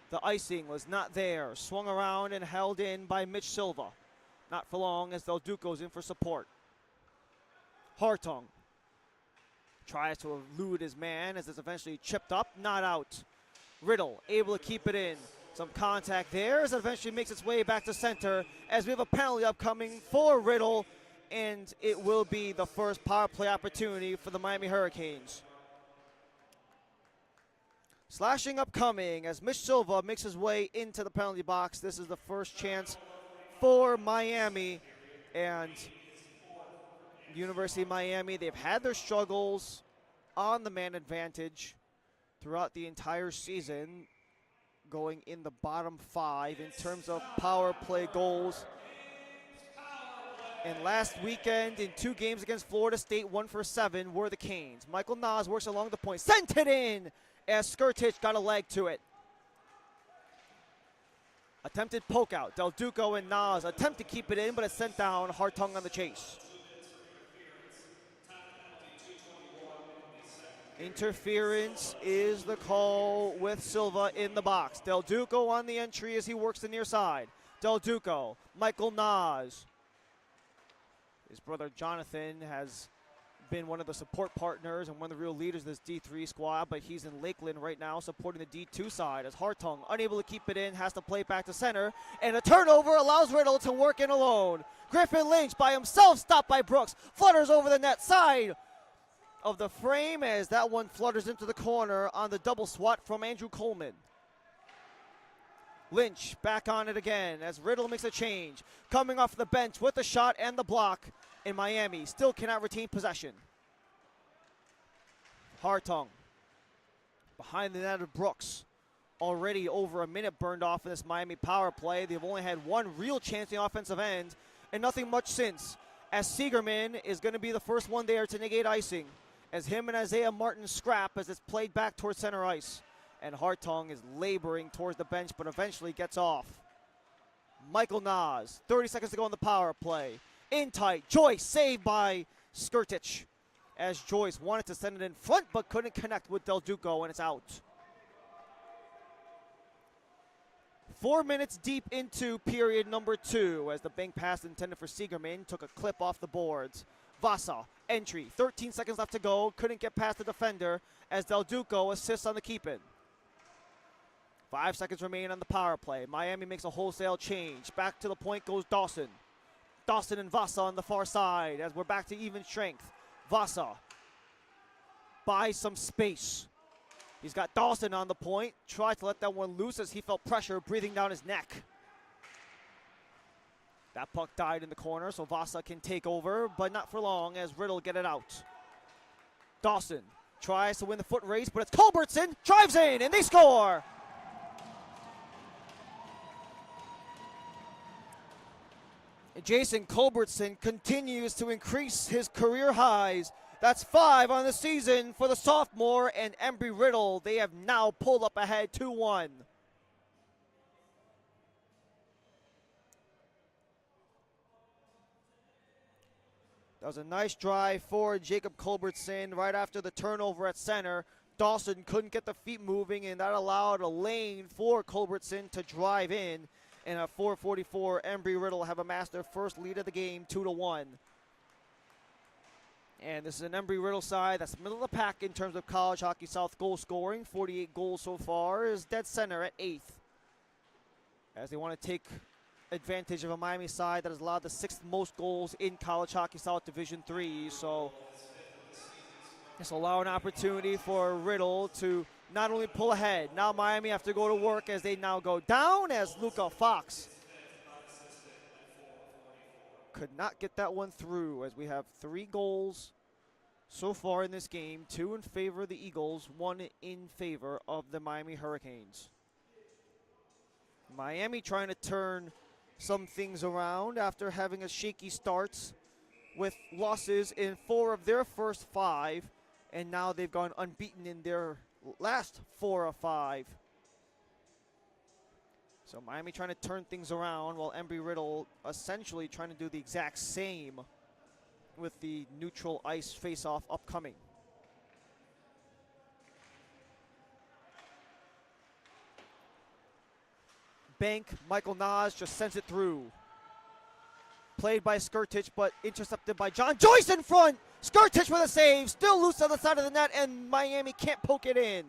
the icing was not there. Swung around and held in by Mitch Silva. Not for long as Del Duco's in for support. Hartung tries to elude his man as it's eventually chipped up, not out. Riddle able to keep it in. Some contact there as it eventually makes its way back to center as we have a penalty upcoming for Riddle, and it will be the first power play opportunity for the Miami Hurricanes. Slashing upcoming as Mitch Silva makes his way into the penalty box. This is the first chance for Miami, and University of Miami, they've had their struggles on the man advantage throughout the entire season, going in the bottom 5 in terms of power play goals. And last weekend in 2 games against Florida State, 1 for 7 were the Canes. Michael Nas works along the point, sent it in as Skirtich got a leg to it. Attempted poke out. Del Duco and Nas attempt to keep it in, but it's sent down. Hartung on the chase. Interference is the call with Silva in the box. Del Duco on the entry as he works the near side. Del Duco, Michael Nas. His brother Jonathan has been one of the support partners and one of the real leaders of this D3 squad, but he's in Lakeland right now supporting the D2 side as Hartung, unable to keep it in, has to play it back to center, and a turnover allows Riddle to work in alone. Griffin Lynch by himself, stopped by Brooks, flutters over the net side of the frame as that one flutters into the corner on the double swat from Andrew Coleman. Lynch back on it again as Riddle makes a change. Coming off the bench with the shot and the block in Miami. Still cannot retain possession. Hartung behind the net of Brooks. Already over a minute burned off in this Miami power play. They've only had one real chance in the offensive end and nothing much since, as Siegerman is going to be the first one there to negate icing as him and Isaiah Martin scrap as it's played back towards center ice. And Hartung is laboring towards the bench, but eventually gets off. Michael Nas, 30 seconds to go on the power play. In tight, Joyce saved by Skirtich, as Joyce wanted to send it in front, but couldn't connect with Del Duco, and it's out. 4 minutes deep into period number 2, as the bank pass intended for Siegerman took a clip off the boards. Vasa, entry, 13 seconds left to go, couldn't get past the defender, as Del Duco assists on the keep-in. 5 seconds remain on the power play. Miami makes a wholesale change. Back to the point goes Dawson. Dawson and Vasa on the far side as we're back to even strength. Vasa buys some space. He's got Dawson on the point. Tried to let that one loose as he felt pressure breathing down his neck. That puck died in the corner, so Vasa can take over, but not for long as Riddle get it out. Dawson tries to win the foot race, but it's Culbertson, drives in, and they score! Jason Culbertson continues to increase his career highs. That's 5 on the season for the sophomore, and Embry-Riddle, they have now pulled up ahead 2-1. That was a nice drive for Jacob Culbertson right after the turnover at center. Dawson couldn't get the feet moving, and that allowed a lane for Culbertson to drive in. And at 4:44, Embry-Riddle have amassed their first lead of the game, 2-1. And this is an Embry-Riddle side that's middle of the pack in terms of College Hockey South goal scoring. 48 goals so far, is dead center at 8th. As they want to take advantage of a Miami side that has allowed the 6th most goals in College Hockey South Division III. So this will allow an opportunity for Riddle to not only pull ahead, now Miami have to go to work as they now go down as Luca Fox could not get that one through, as we have 3 goals so far in this game, 2 in favor of the Eagles, 1 in favor of the Miami Hurricanes. Miami trying to turn some things around after having a shaky start with losses in 4 of their first 5, and now they've gone unbeaten in their last 4 of 5. So Miami trying to turn things around while Embry-Riddle essentially trying to do the exact same with the neutral ice face-off upcoming. Bank, Michael Nas just sends it through. Played by Skirtich, but intercepted by John Joyce in front. Skirtich with a save, still loose on the side of the net, and Miami can't poke it in.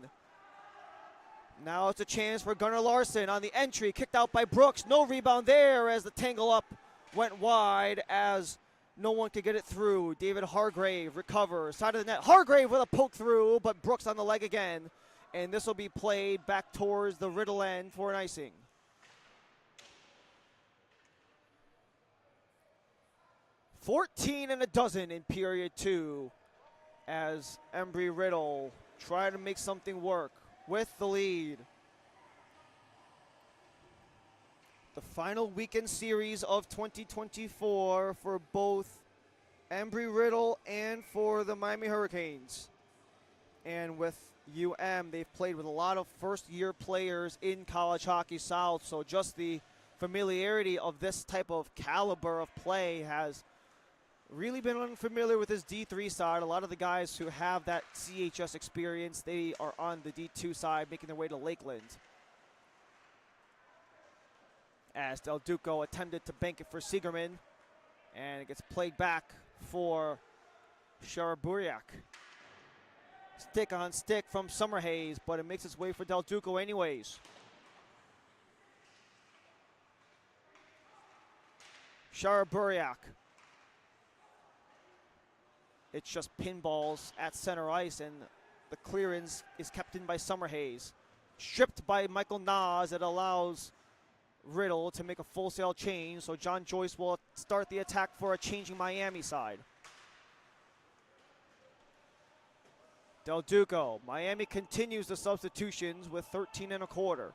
Now it's a chance for Gunnar Larson on the entry, kicked out by Brooks. No rebound there as the tangle up went wide as No one could get it through. David Hargrave recovers. Side of the net. Hargrave with a poke through, but Brooks on the leg again. And this will be played back towards the Riddle end for an icing. .14 in period 2 as Embry-Riddle try to make something work with the lead. The final weekend series of 2024 for both Embry-Riddle and for the Miami Hurricanes. And with they've played with a lot of first-year players in College Hockey South, so just the familiarity of this type of caliber of play has really been unfamiliar with this D3 side. A lot of the guys who have that CHS experience, they are on the D2 side, making their way to Lakeland. As Del Duco attempted to bank it for Siegerman, and it gets played back for Sharaburiak. Stick on stick from Summerhays, but it makes its way for Del Duco anyways. Sharaburiak. It's just pinballs at center ice, and the clearance is kept in by Summerhays. Stripped by Michael Nas, it allows Riddle to make a full sail change, so John Joyce will start the attack for a changing Miami side. Del Duco, Miami continues the substitutions with 13.25.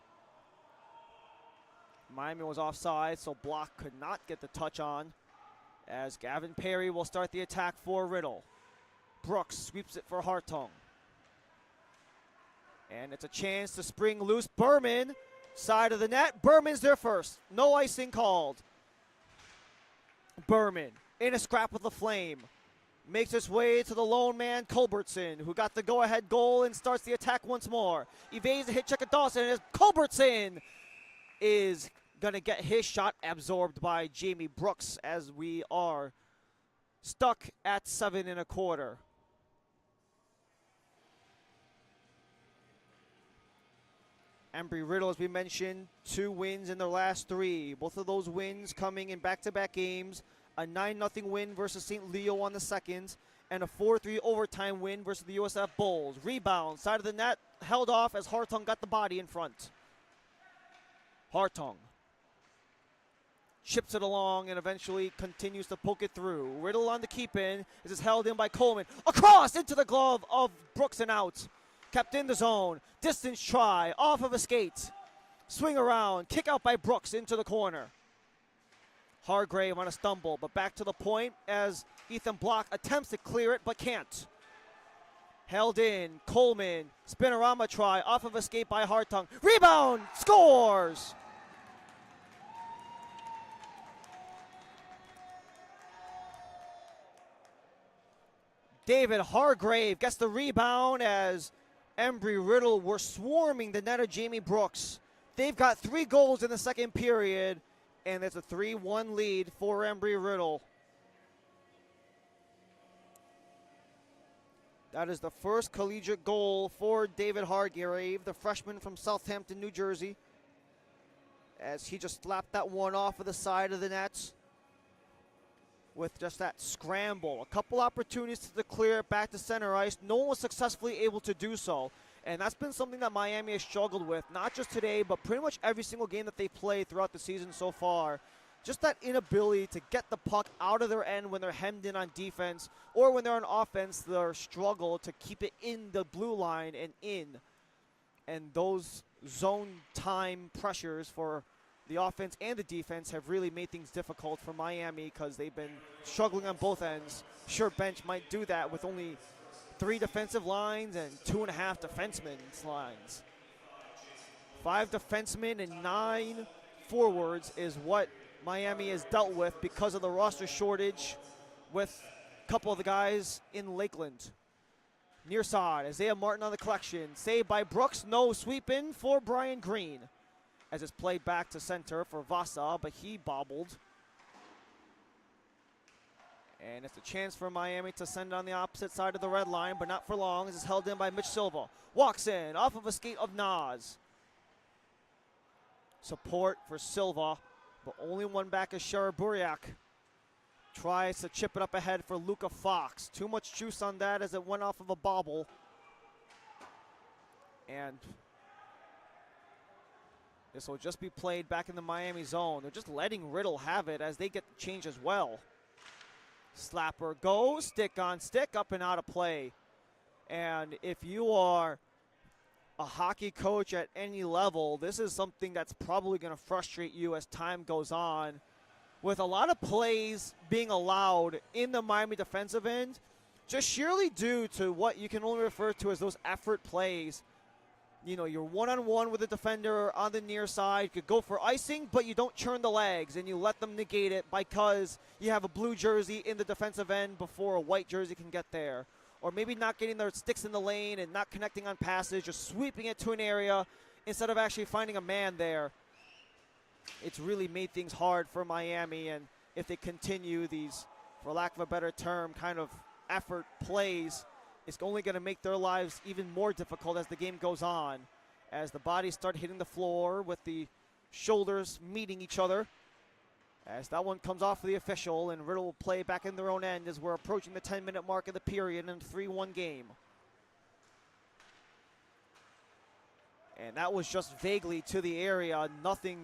Miami was offside, so Block could not get the touch on, as Gavin Perry will start the attack for Riddle. Brooks sweeps it for Hartung. And it's a chance to spring loose Berman, side of the net. Berman's there first. No icing called. Berman in a scrap with the Flame. Makes his way to the lone man, Culbertson, who got the go-ahead goal and starts the attack once more. Evades the hit check of Dawson, as Culbertson is going to get his shot absorbed by Jamie Brooks, as we are stuck at 7.25. Embry-Riddle, as we mentioned, 2 wins in their last 3. Both of those wins coming in back-to-back games. A 9-0 win versus St. Leo on the second, and a 4-3 overtime win versus the USF Bulls. Rebound, side of the net, held off as Hartung got the body in front. Hartung chips it along and eventually continues to poke it through. Riddle on the keep-in. This is held in by Coleman. Across into the glove of Brooks and out. Kept in the zone. Distance try, off of a skate. Swing around, kick out by Brooks into the corner. Hargrave on a stumble, but back to the point as Ethan Block attempts to clear it, but can't. Held in, Coleman, spinorama try, off of a skate by Hartung. Rebound, scores! David Hargrave gets the rebound as Embry-Riddle were swarming the net of Jamie Brooks. They've got 3 goals in the second period, and it's a 3-1 lead for Embry-Riddle. That is the first collegiate goal for David Hargrave, the freshman from Southampton, New Jersey, as he just slapped that one off of the side of the nets with just that scramble. A couple opportunities to clear it back to center ice. No one was successfully able to do so. And that's been something that Miami has struggled with, not just today, but pretty much every single game that they played throughout the season so far. Just that inability to get the puck out of their end when they're hemmed in on defense, or when they're on offense, their struggle to keep it in the blue line and in. And those zone time pressures for the offense and the defense have really made things difficult for Miami because they've been struggling on both ends. Sure, bench might do that with only 3 defensive lines and 2.5 defensemen's lines. 5 defensemen and 9 forwards is what Miami has dealt with because of the roster shortage with a couple of the guys in Lakeland. Near side, Isaiah Martin on the collection. Saved by Brooks, no sweep in for Brian Green. As it's played back to center for Vasa, but he bobbled. And it's a chance for Miami to send on the opposite side of the red line, but not for long, as it's held in by Mitch Silva. Walks in, off of a skate of Nas. Support for Silva, but only one back is Sharaburiak. tries to chip it up ahead for Luca Fox. Too much juice on that as it went off of a bobble. And this will just be played back in the Miami zone. They're just letting Riddle have it as they get the change as well. Slapper goes, stick on stick, up and out of play. And if you are a hockey coach at any level, this is something that's probably going to frustrate you as time goes on. With a lot of plays being allowed in the Miami defensive end, just sheerly due to what you can only refer to as those effort plays. You know, you're one-on-one with a defender on the near side. You could go for icing, but you don't churn the legs, and you let them negate it because you have a blue jersey in the defensive end before a white jersey can get there. Or maybe not getting their sticks in the lane and not connecting on passes, just sweeping it to an area instead of actually finding a man there. It's really made things hard for Miami, and if they continue these, for lack of a better term, kind of effort plays, it's only going to make their lives even more difficult as the game goes on, as the bodies start hitting the floor with the shoulders meeting each other. As that one comes off of the official, and Riddle will play back in their own end as we're approaching the 10-minute mark of the period in a 3-1 game. And that was just vaguely to the area. Nothing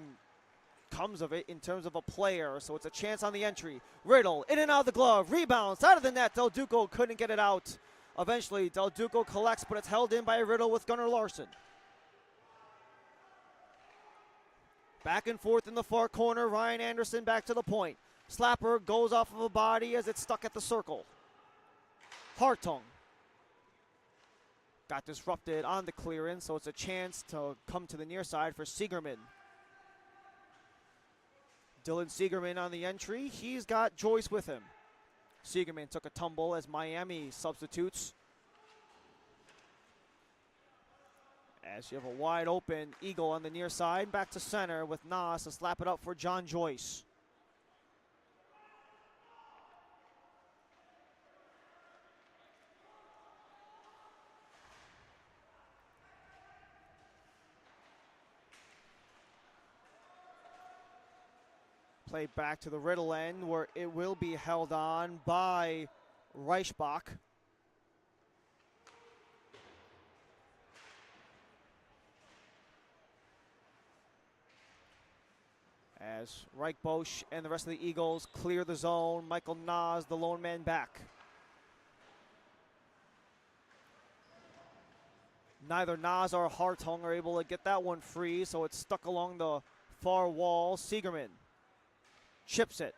comes of it in terms of a player, so it's a chance on the entry. Riddle in and out of the glove, rebounds out of the net. Del Duco couldn't get it out. Eventually, Del Duco collects, but it's held in by Riddle with Gunnar Larson. Back and forth in the far corner, Ryan Anderson back to the point. Slapper goes off of a body as it's stuck at the circle. Hartung got disrupted on the clearance, so it's a chance to come to the near side for Siegerman. Dylan Siegerman on the entry. He's got Joyce with him. Siegerman took a tumble as Miami substitutes. As you have a wide open Eagle on the near side, back to center with Nas to slap it up for John Joyce. Play back to the Riddle end where it will be held on by Reichbach. As Reichbosch and the rest of the Eagles clear the zone, Michael Nas, the lone man, back. Neither Nas or Hartung are able to get that one free, so it's stuck along the far wall. Siegerman chips it.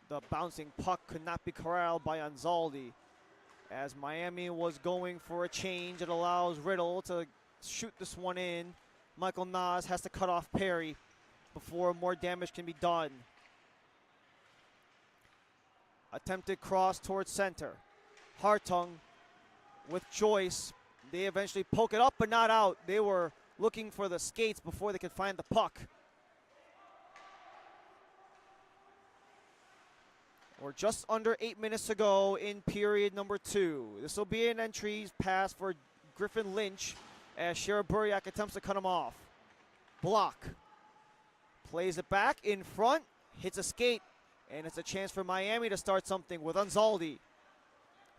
The bouncing puck could not be corralled by Anzaldi. As Miami was going for a change, it allows Riddle to shoot this one in. Michael Nas has to cut off Perry before more damage can be done. Attempted cross towards center. Hartung with Joyce. They eventually poke it up but not out. They were looking for the skates before they could find the puck. We're just under 8 minutes to go in period number 2. This will be an entry pass for Griffin Lynch as Shara Buriak attempts to cut him off. Block. Plays it back in front, hits a skate, and it's a chance for Miami to start something with Anzaldi.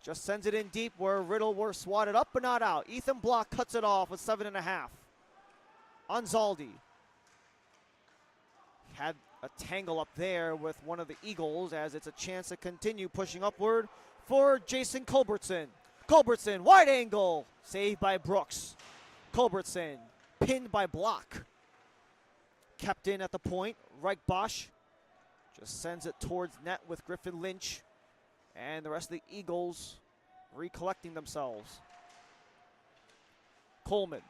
Just sends it in deep where Riddle were swatted up but not out. Ethan Block cuts it off with 7.5. Anzaldi had a tangle up there with one of the Eagles as it's a chance to continue pushing upward for Jason Culbertson. Culbertson, wide angle, saved by Brooks. Culbertson, pinned by Block. Kept in at the point, Reichbosch just sends it towards net with Griffin Lynch. And the rest of the Eagles recollecting themselves. Coleman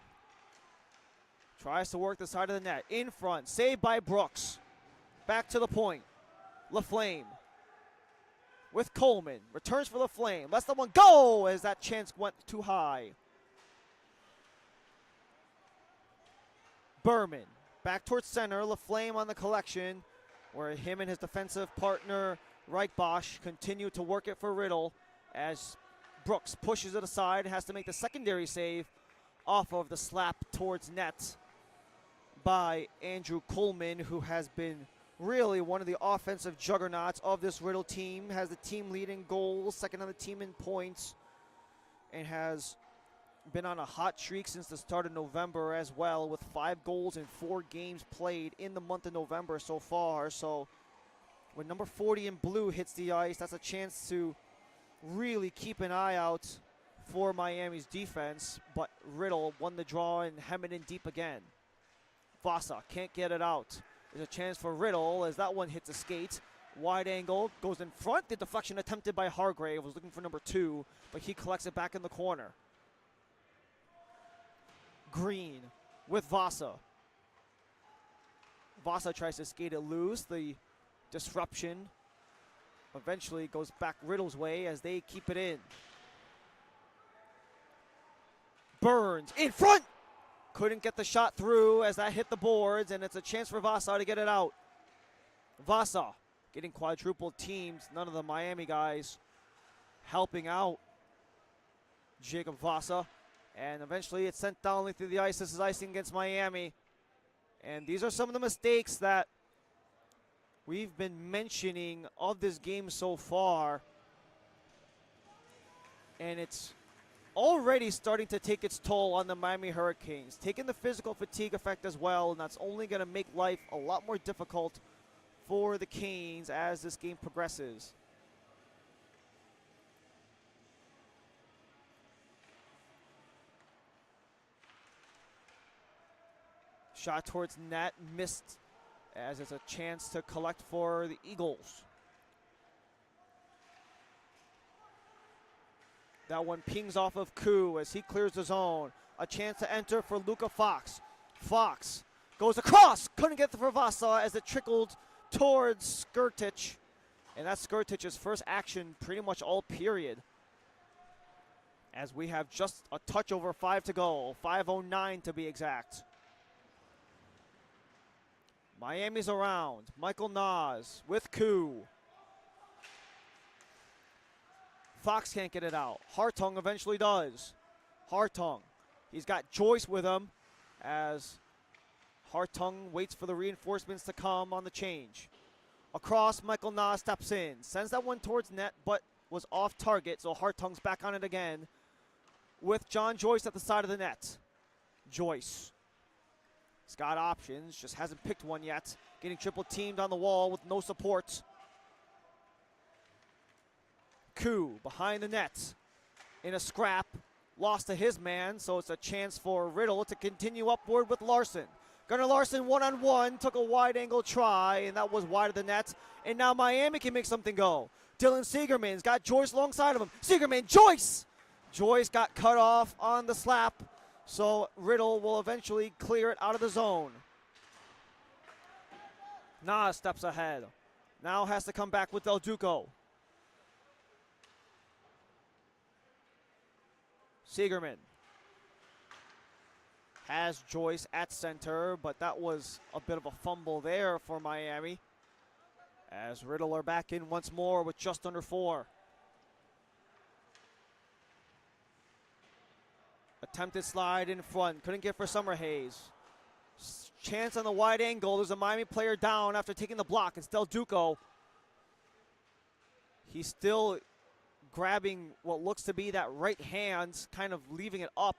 tries to work the side of the net. In front, saved by Brooks. Back to the point. LaFlame with Coleman. Returns for LaFlame. Lets the one go as that chance went too high. Berman back towards center. LaFlame on the collection where him and his defensive partner Reichbosch continue to work it for Riddle as Brooks pushes it aside, has to make the secondary save off of the slap towards net by Andrew Coleman, who has been really one of the offensive juggernauts of this Riddle team. Has the team lead in goals, second on the team in points, and has been on a hot streak since the start of November as well, with 5 goals in 4 games played in the month of November so far. So when number 40 in blue hits the ice, that's a chance to really keep an eye out for Miami's defense. But Riddle won the draw and hem it in deep again. Vasa can't get it out. There's a chance for Riddle as that one hits a skate. Wide angle, goes in front. The deflection attempted by Hargrave, was looking for number 2, but he collects it back in the corner. Green with Vasa. Vasa tries to skate it loose. The disruption eventually goes back Riddle's way as they keep it in. Burns in front. Couldn't get the shot through as that hit the boards, and it's a chance for Vasa to get it out. Vasa getting quadruple teams. None of the Miami guys helping out Jacob Vasa. And eventually it's sent down through the ice. This is icing against Miami. And these are some of the mistakes that we've been mentioning of this game so far. And it's already starting to take its toll on the Miami Hurricanes. Taking the physical fatigue effect as well, and that's only going to make life a lot more difficult for the Canes as this game progresses. Shot towards net, missed as it's a chance to collect for the Eagles. That one pings off of Koo as he clears the zone. A chance to enter for Luka Fox. Fox goes across, couldn't get the for Vasa as it trickled towards Skirtich. And that's Skirtich's first action pretty much all period. As we have just a touch over 5 to go, 5:09 to be exact. Miami's around. Michael Nas with Koo. Fox can't get it out. Hartung eventually does. Hartung. He's got Joyce with him as Hartung waits for the reinforcements to come on the change. Across, Michael Nas steps in. Sends that one towards net, but was off target, so Hartung's back on it again with John Joyce at the side of the net. Joyce. He's got options, just hasn't picked one yet. Getting triple teamed on the wall with no support. Koo behind the net in a scrap. Lost to his man, so it's a chance for Riddle to continue upward with Larson. Gunnar Larson one-on-one, took a wide angle try, and that was wide of the net. And now Miami can make something go. Dylan Siegerman's got Joyce alongside of him. Siegerman, Joyce! Joyce got cut off on the slap, so Riddle will eventually clear it out of the zone. Nas steps ahead. Now has to come back with Del Duco. Siegerman has Joyce at center, but that was a bit of a fumble there for Miami. As Riddle are back in once more with just under 4. Attempted slide in front, couldn't get for Summerhays. Chance on the wide angle, there's a Miami player down after taking the block. It's Del Duco. He's still grabbing what looks to be that right hand, kind of leaving it up.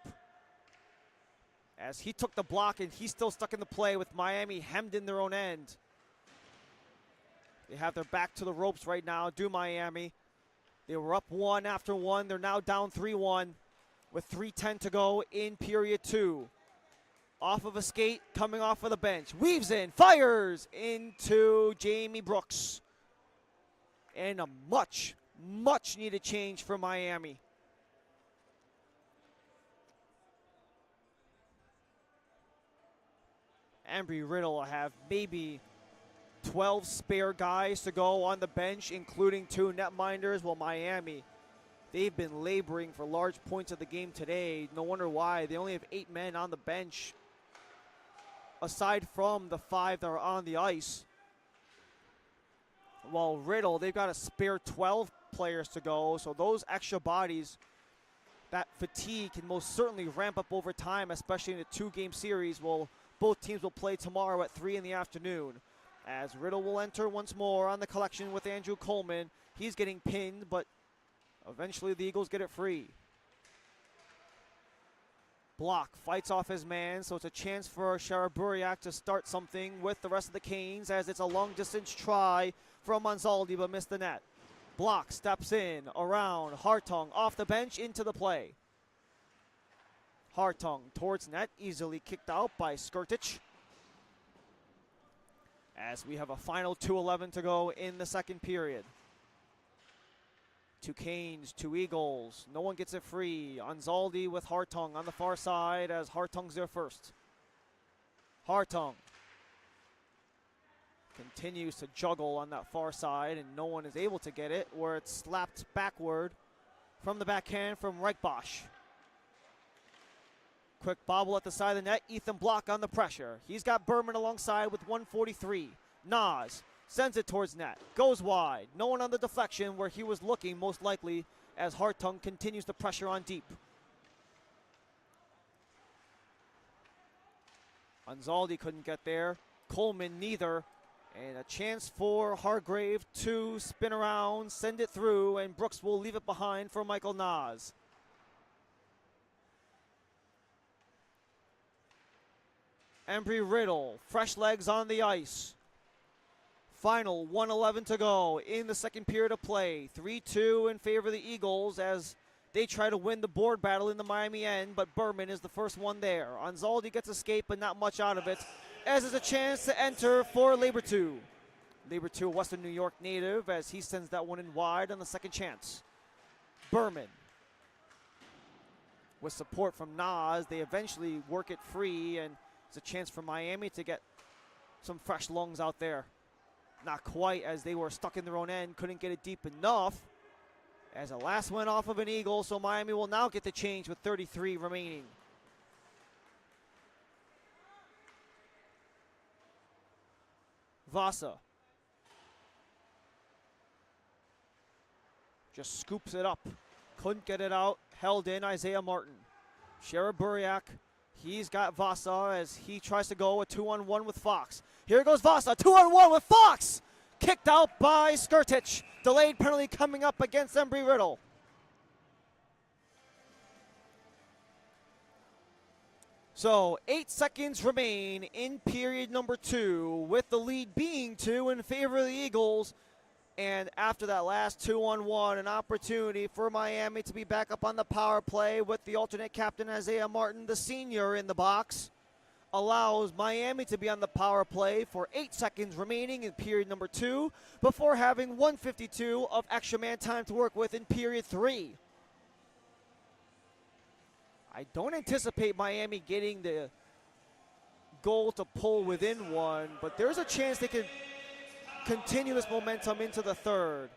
As he took the block and he's still stuck in the play with Miami hemmed in their own end. They have their back to the ropes right now, do Miami. They were up 1 after 1. They're now down 3-1 with 3:10 to go in period 2. Off of a skate, coming off of the bench. Weaves in, fires into Jamie Brooks. And a much needed change for Miami. Embry-Riddle will have maybe 12 spare guys to go on the bench, including 2 netminders. Well, Miami, they've been laboring for large points of the game today. No wonder why. They only have 8 men on the bench, aside from the 5 that are on the ice. While Riddle, they've got a spare 12 players to go, so those extra bodies, that fatigue can most certainly ramp up over time, especially in a 2-game series. Both teams will play tomorrow at 3 in the afternoon. as Riddle will enter once more on the collection with Andrew Coleman. He's getting pinned, but eventually the Eagles get it free. Block fights off his man, so it's a chance for Buriak to start something with the rest of the Canes, as it's a long-distance try from Anzaldi, but missed the net. Block steps in, around, Hartung off the bench into the play. Hartung towards net, easily kicked out by Skirtic. As we have a final 2:11 to go in the second period. 2 Canes, 2 Eagles. No one gets it free. Anzaldi with Hartung on the far side as Hartung's there first. Hartung continues to juggle on that far side, and no one is able to get it, where it's slapped backward from the backhand from Reichbosch. Quick bobble at the side of the net. Ethan Block on the pressure. He's got Berman alongside with 1:43. Nas sends it towards net. Goes wide. No one on the deflection where he was looking most likely, as Hartung continues the pressure on deep. Anzaldi couldn't get there. Coleman neither. And a chance for Hargrave to spin around, send it through, and Brooks will leave it behind for Michael Nas. Embry-Riddle, fresh legs on the ice. Final 1:11 to go in the second period of play. 3-2 in favor of the Eagles as they try to win the board battle in the Miami end, but Berman is the first one there. Anzaldi gets escape, but not much out of it, as is a chance to enter for Labertu. Labertu, a Western New York native, as he sends that one in wide on the second chance. Berman. With support from Nas, they eventually work it free, and it's a chance for Miami to get some fresh lungs out there. Not quite, as they were stuck in their own end, couldn't get it deep enough, as the last went off of an Eagle, so Miami will now get the change with 33 remaining. Vasa just scoops it up. Couldn't get it out. Held in Isaiah Martin. Buriak, he's got Vasa as he tries to go a 2-on-1 with Fox. Here goes Vasa, 2-on-1 with Fox! Kicked out by Skirtic. Delayed penalty coming up against Embry-Riddle. So 8 seconds remain in period number 2, with the lead being 2 in favor of the Eagles. And after that last 2-on-1, an opportunity for Miami to be back up on the power play with the alternate captain Isaiah Martin, the senior, in the box. Allows Miami to be on the power play for 8 seconds remaining in period number 2 before having 1:52 of extra man time to work with in period 3. I don't anticipate Miami getting the goal to pull within one, but there's a chance they could continue this momentum into the third.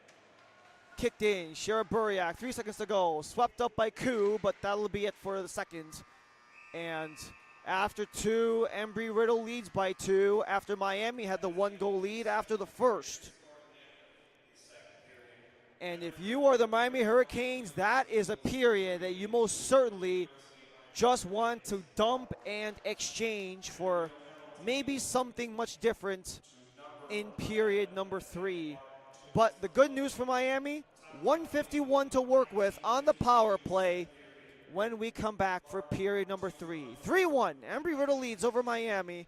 Kicked in, Buriak, 3 seconds to go. Swept up by Koo, but that'll be it for the second. And after 2, Embry-Riddle leads by 2 after Miami had the 1-goal lead after the first. And if you are the Miami Hurricanes, that is a period that you most certainly just want to dump and exchange for maybe something much different in period number 3. But the good news for Miami, 151 to work with on the power play when we come back for period number 3. 3-1, Embry-Riddle leads over Miami,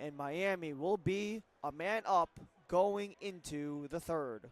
and Miami will be a man up going into the third.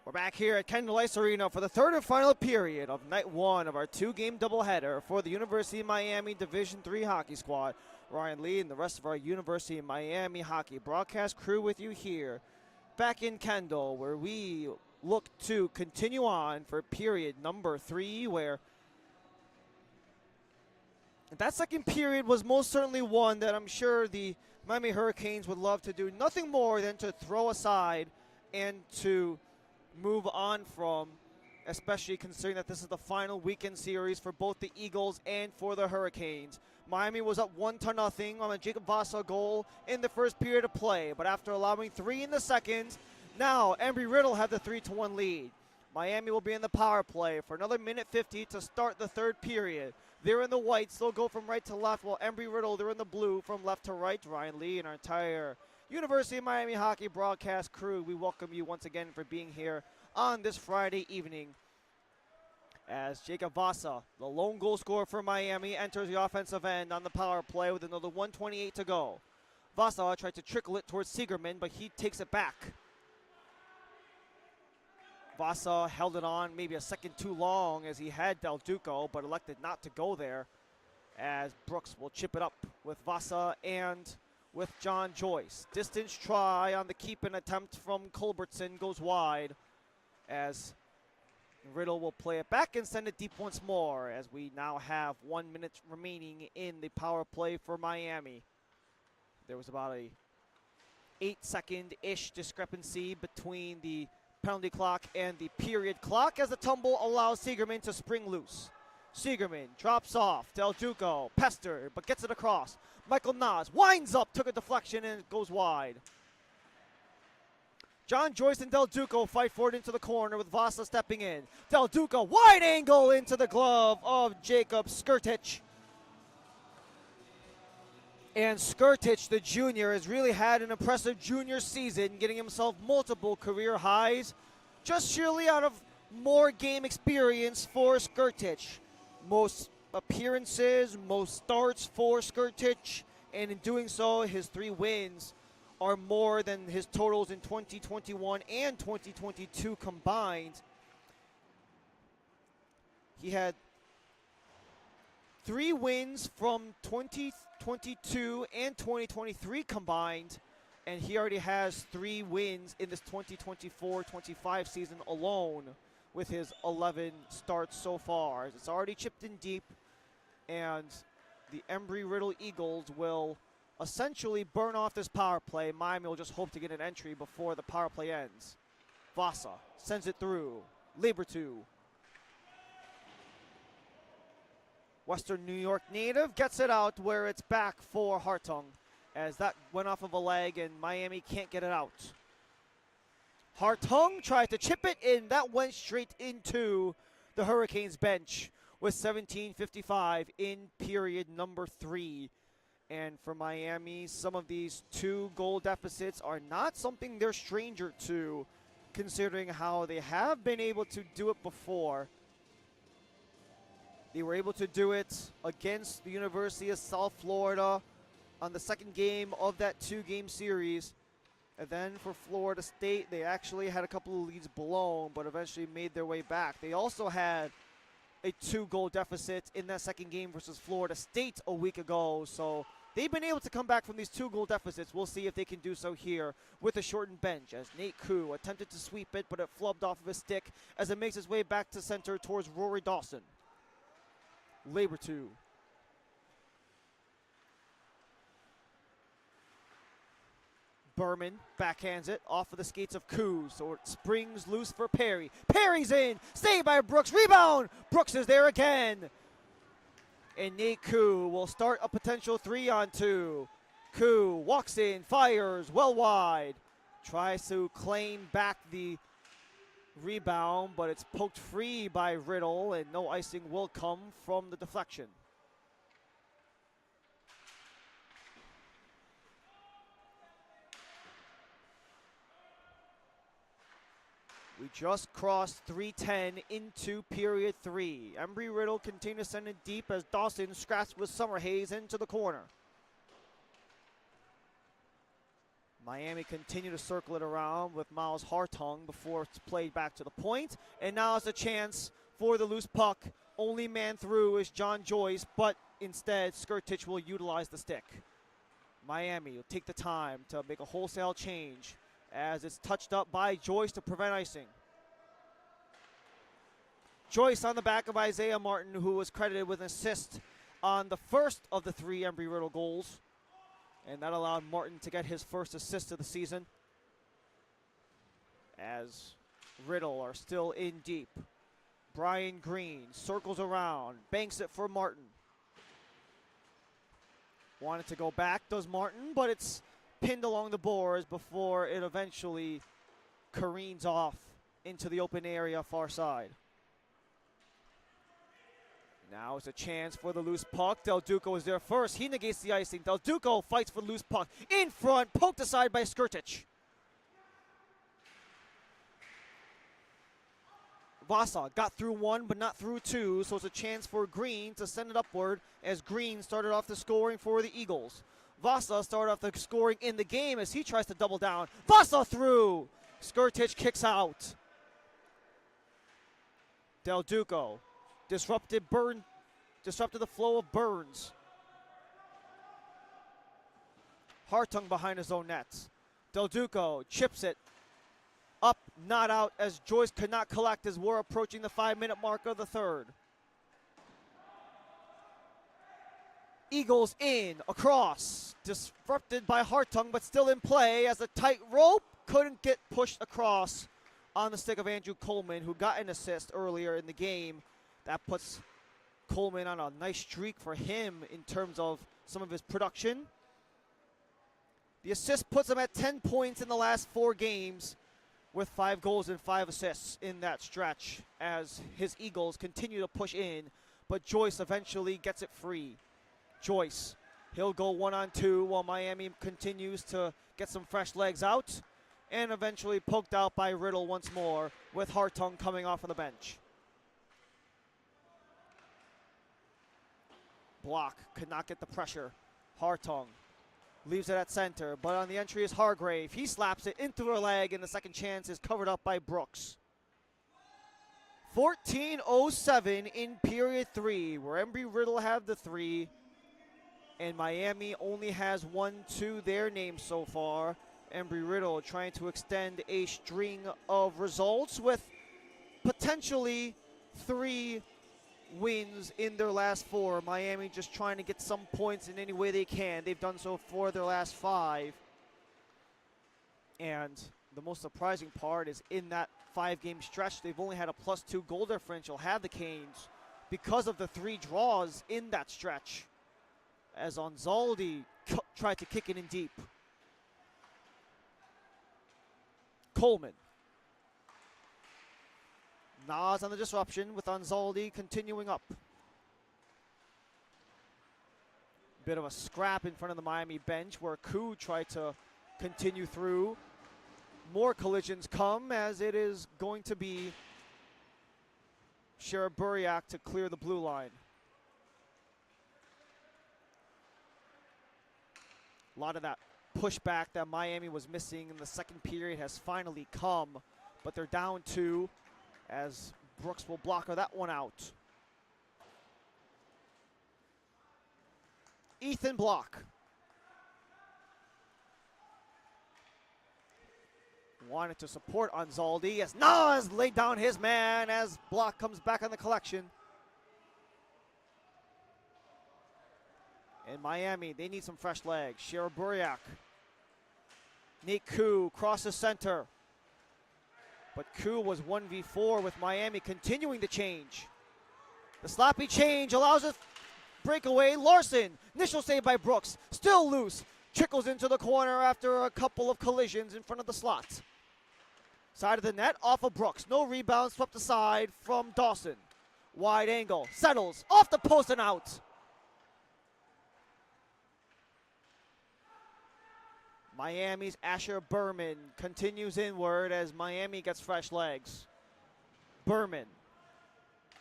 We're back here at Kendall Arena for the third and final period of night one of our two-game doubleheader for the University of Miami Division III hockey squad. Ryan Lee and the rest of our University of Miami hockey broadcast crew with you here back in Kendall, where we look to continue on for period number 3, where that second period was most certainly one that I'm sure the Miami Hurricanes would love to do nothing more than to throw aside and to move on from, especially considering that this is the final weekend series for both the Eagles and for the Hurricanes. Miami was up 1-0 on a Jacob Vasa goal in the first period of play, but after allowing 3 in the second, now Embry-Riddle had the 3-1 lead. Miami will be in the power play for another minute 50 to start the third period. They're in the whites, they'll go from right to left, while Embry-Riddle, they're in the blue from left to right. Ryan Lee and our entire University of Miami hockey broadcast crew, we welcome you once again for being here on this Friday evening as Jacob Vasa, the lone goal scorer for Miami, enters the offensive end on the power play with another 1:28 to go. Vasa tried to trickle it towards Siegerman, but he takes it back. Vasa held it on maybe a second too long as he had Del Duco, but elected not to go there, as Brooks will chip it up with Vasa and with John Joyce. Distance try on the keep-in attempt from Culbertson goes wide, as Riddle will play it back and send it deep once more, as we now have 1 minute remaining in the power play for Miami. There was about a 8-second-ish discrepancy between the penalty clock and the period clock, as the tumble allows Siegerman to spring loose. Siegerman drops off. Del Duco pestered, but gets it across. Michael Nas winds up, took a deflection, and it goes wide. John Joyce and Del Duco fight for it into the corner with Vasa stepping in. Del Duco, wide angle into the glove of Jacob Skirtich. And Skirtich, the junior, has really had an impressive junior season, getting himself multiple career highs, just surely out of more game experience for Skirtich. Most appearances, most starts for Skirtich, and in doing so, his 3 wins are more than his totals in 2021 and 2022 combined. He had 3 wins from 2022 and 2023 combined, and he already has 3 wins in this 2024-25 season alone with his 11 starts so far. It's already chipped in deep, and the Embry-Riddle Eagles will essentially burn off this power play. Miami will just hope to get an entry before the power play ends. Vasa sends it through. Libertu. Western New York native gets it out where it's back for Hartung, as that went off of a leg and Miami can't get it out. Hartung tried to chip it in. That went straight into the Hurricanes bench with 17:55 in period number 3. And for Miami, some of these 2-goal deficits are not something they're stranger to, considering how they have been able to do it before. They were able to do it against the University of South Florida on the second game of that 2-game series. And then for Florida State, they actually had a couple of leads blown, but eventually made their way back. They also had a 2-goal deficit in that second game versus Florida State a week ago. So they've been able to come back from these 2-goal deficits. We'll see if they can do so here with a shortened bench, as Nate Koo attempted to sweep it, but it flubbed off of his stick as it makes its way back to center towards Rory Dawson. Libertu. Berman backhands it off of the skates of Koo, so it springs loose for Perry. Perry's in, saved by Brooks, rebound! Brooks is there again. And Nate Koo will start a potential 3-on-2. Koo walks in, fires well wide. Tries to claim back the rebound, but it's poked free by Riddle, and no icing will come from the deflection. We just crossed 3:10 into period 3. Embry-Riddle continues to send it deep as Dawson scratched with Summerhays into the corner. Miami continue to circle it around with Miles Hartung before it's played back to the point. And now it's a chance for the loose puck. Only man through is John Joyce, but instead Skirtich will utilize the stick. Miami will take the time to make a wholesale change as it's touched up by Joyce to prevent icing. Joyce on the back of Isaiah Martin, who was credited with an assist on the first of the 3 Embry-Riddle goals. And that allowed Martin to get his first assist of the season. As Riddle are still in deep. Brian Green circles around, banks it for Martin. Wanted to go back, does Martin, but it's pinned along the boards before it eventually careens off into the open area far side. Now it's a chance for the loose puck. Del Duco is there first. He negates the icing. Del Duco fights for the loose puck. In front, poked aside by Skirtich. Vasa got through 1, but not through 2, so it's a chance for Green to send it upward as Green started off the scoring for the Eagles. Vasa started off the scoring in the game as he tries to double down. Vasa through! Skirtich kicks out. Del Duco disrupted the flow of Burns. Hartung behind his own nets. Del Duco chips it up, not out, as Joyce could not collect as we're approaching the 5-minute mark of the third. Eagles in, across, disrupted by Hartung, but still in play as the tight rope couldn't get pushed across on the stick of Andrew Coleman, who got an assist earlier in the game. That puts Coleman on a nice streak for him in terms of some of his production. The assist puts him at 10 points in the last 4 games with 5 goals and 5 assists in that stretch as his Eagles continue to push in, but Joyce eventually gets it free. Joyce, he'll go 1-on-2 while Miami continues to get some fresh legs out and eventually poked out by Riddle once more with Hartung coming off of the bench. Block could not get the pressure. Hartung leaves it at center, but on the entry is Hargrave. He slaps it into her leg, and the second chance is covered up by Brooks. 14:07 in period 3, where Embry-Riddle have the 3, and Miami only has 1 to their name so far. Embry-Riddle trying to extend a string of results with potentially 3 wins in their last 4. Miami just trying to get some points in any way they can. They've done so for their last 5. And the most surprising part is in that 5-game stretch, they've only had a +2 goal differential, have the Canes, because of the 3 draws in that stretch. As Anzaldi tried to kick it in deep. Coleman. Nas on the disruption with Anzaldi continuing up. Bit of a scrap in front of the Miami bench where Koo tried to continue through. More collisions come as it is going to be Sheriff Buriak to clear the blue line. A lot of that pushback that Miami was missing in the second period has finally come, but they're down 2. As Brooks will block that one out. Ethan Block. Wanted to support Anzaldi as Nas laid down his man as Block comes back on the collection. In Miami, they need some fresh legs. Shera Buriak. Nate Koo crosses center. But Koo was 1v4 with Miami continuing to change. The sloppy change allows a breakaway. Larson, initial save by Brooks, still loose. Trickles into the corner after a couple of collisions in front of the slot. Side of the net, off of Brooks. No rebound, swept aside from Dawson. Wide angle, settles, off the post and out. Miami's Asher Berman continues inward as Miami gets fresh legs. Berman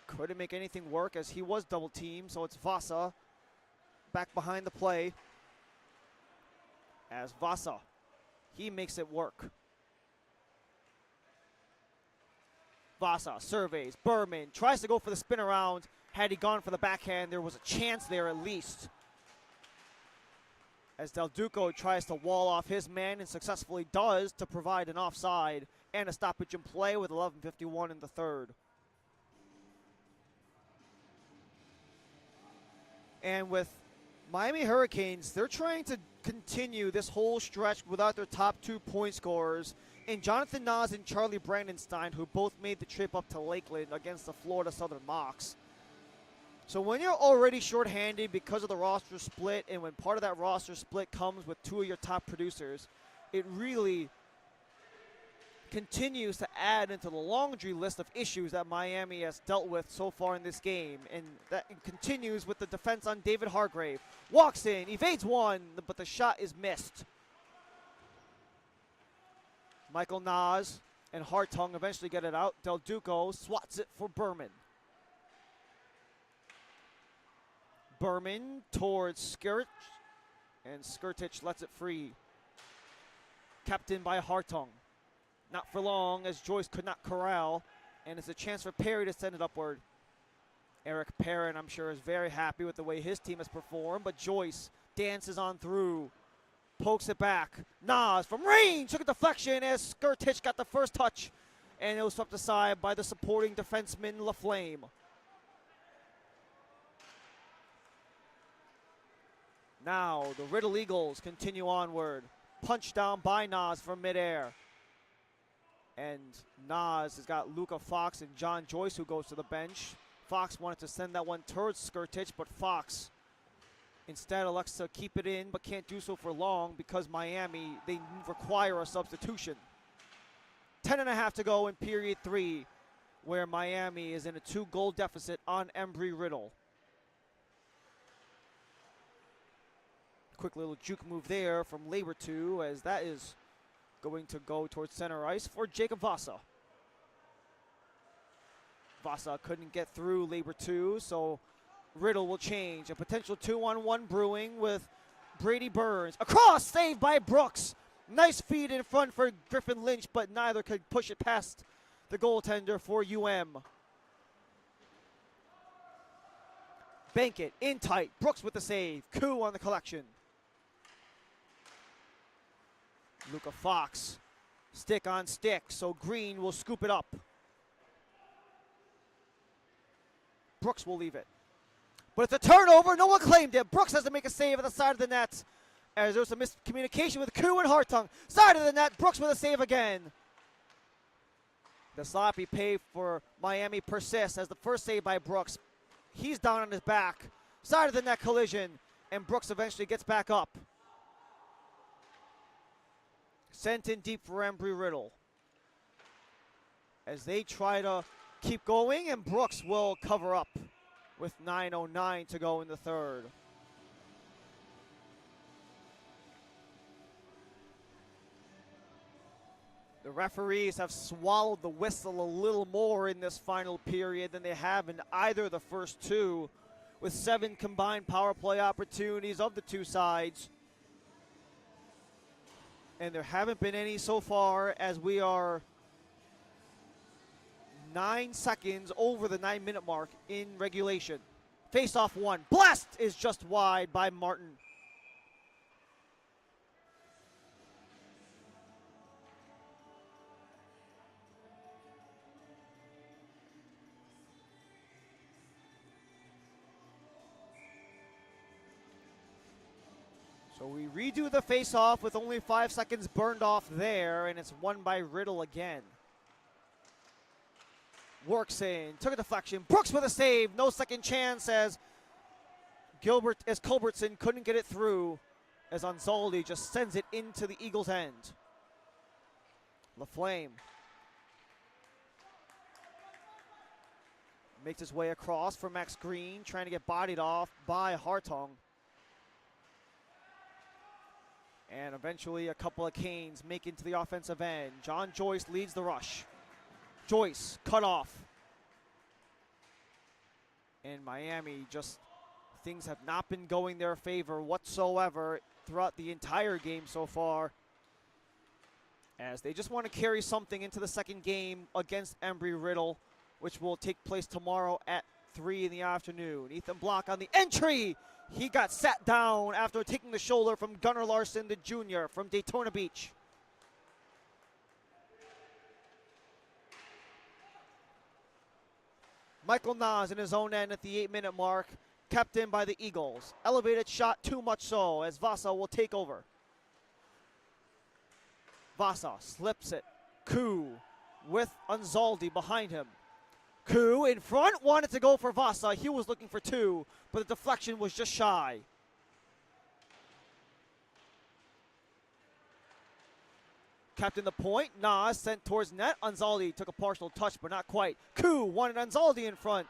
couldn't make anything work as he was double teamed, so it's Vasa back behind the play. As Vasa, he makes it work. Vasa surveys. Berman tries to go for the spin around. Had he gone for the backhand, there was a chance there at least. As Del Duco tries to wall off his man and successfully does to provide an offside and a stoppage in play with 11:51 in the third. And with Miami Hurricanes, they're trying to continue this whole stretch without their top 2 point scorers in Jonathan Nas and Charlie Brandenstein, who both made the trip up to Lakeland against the Florida Southern Mocs. So when you're already shorthanded because of the roster split, and when part of that roster split comes with 2 of your top producers, it really continues to add into the laundry list of issues that Miami has dealt with so far in this game. And that continues with the defense on David Hargrave. Walks in, evades one, but the shot is missed. Michael Nas and Hartung eventually get it out. Del Duco swats it for Berman. Berman towards Skirich, and Skirtich lets it free. Kept in by Hartung. Not for long, as Joyce could not corral, and it's a chance for Perry to send it upward. Eric Perrin, I'm sure, is very happy with the way his team has performed, but Joyce dances on through, pokes it back. Nas from range took a deflection as Skirtich got the first touch, and it was swept aside by the supporting defenseman LaFlame. Now the Riddle Eagles continue onward. Punched down by Nas from midair. And Nas has got Luca Fox and John Joyce, who goes to the bench. Fox wanted to send that one towards Skirtich, but Fox instead elects to keep it in, but can't do so for long because Miami, they require a substitution. 10.5 to go in period 3, where Miami is in a 2-goal deficit on Embry-Riddle. Quick little juke move there from Labertu, as that is going to go towards center ice for Jacob Vasa. Vasa couldn't get through Labertu, so Riddle will change. A potential 2-on-1 brewing with Brady Burns. Across, saved by Brooks. Nice feed in front for Griffin Lynch, but neither could push it past the goaltender for UM. Bankett in tight. Brooks with the save. Koo on the collection. Luca Fox, stick on stick, so Green will scoop it up. Brooks will leave it. But it's a turnover, no one claimed it. Brooks has to make a save at the side of the net, as there was a miscommunication with Koo and Hartung. Side of the net, Brooks with a save again. The sloppy pay for Miami persists as the first save by Brooks. He's down on his back. Side of the net collision, and Brooks eventually gets back up. Sent in deep for Embry-Riddle as they try to keep going, and Brooks will cover up with 9:09 to go in the third. The referees have swallowed the whistle a little more in this final period than they have in either of the first two, with 7 combined power play opportunities of the two sides. And there haven't been any so far, as we are 9 seconds over the 9-minute mark in regulation. Face-off 1. Blast is just wide by Martin. So we redo the face-off with only 5 seconds burned off there, and it's won by Riddle again. Works in, took a deflection. Brooks with a save, no second chance as Culbertson couldn't get it through, as Anzaldi just sends it into the Eagles' end. LaFlame makes his way across for Max Green, trying to get bodied off by Hartung. And eventually a couple of Canes make it to the offensive end. John Joyce leads the rush. Joyce cut off. And Miami, just things have not been going their favor whatsoever throughout the entire game so far. as they just want to carry something into the second game against Embry-Riddle, which will take place tomorrow at 3 in the afternoon. Ethan Block on the entry. He got sat down after taking the shoulder from Gunnar Larson, the junior from Daytona Beach. Michael Nas in his own end at the 8-minute mark, kept in by the Eagles. Elevated shot, too much so, as Vasa will take over. Vasa slips it. Koo with Anzaldi behind him. Koo in front, wanted to go for Vasa. He was looking for two, but the deflection was just shy. Kept in the point. Nas sent towards net. Anzaldi took a partial touch, but not quite. Koo wanted Anzaldi in front.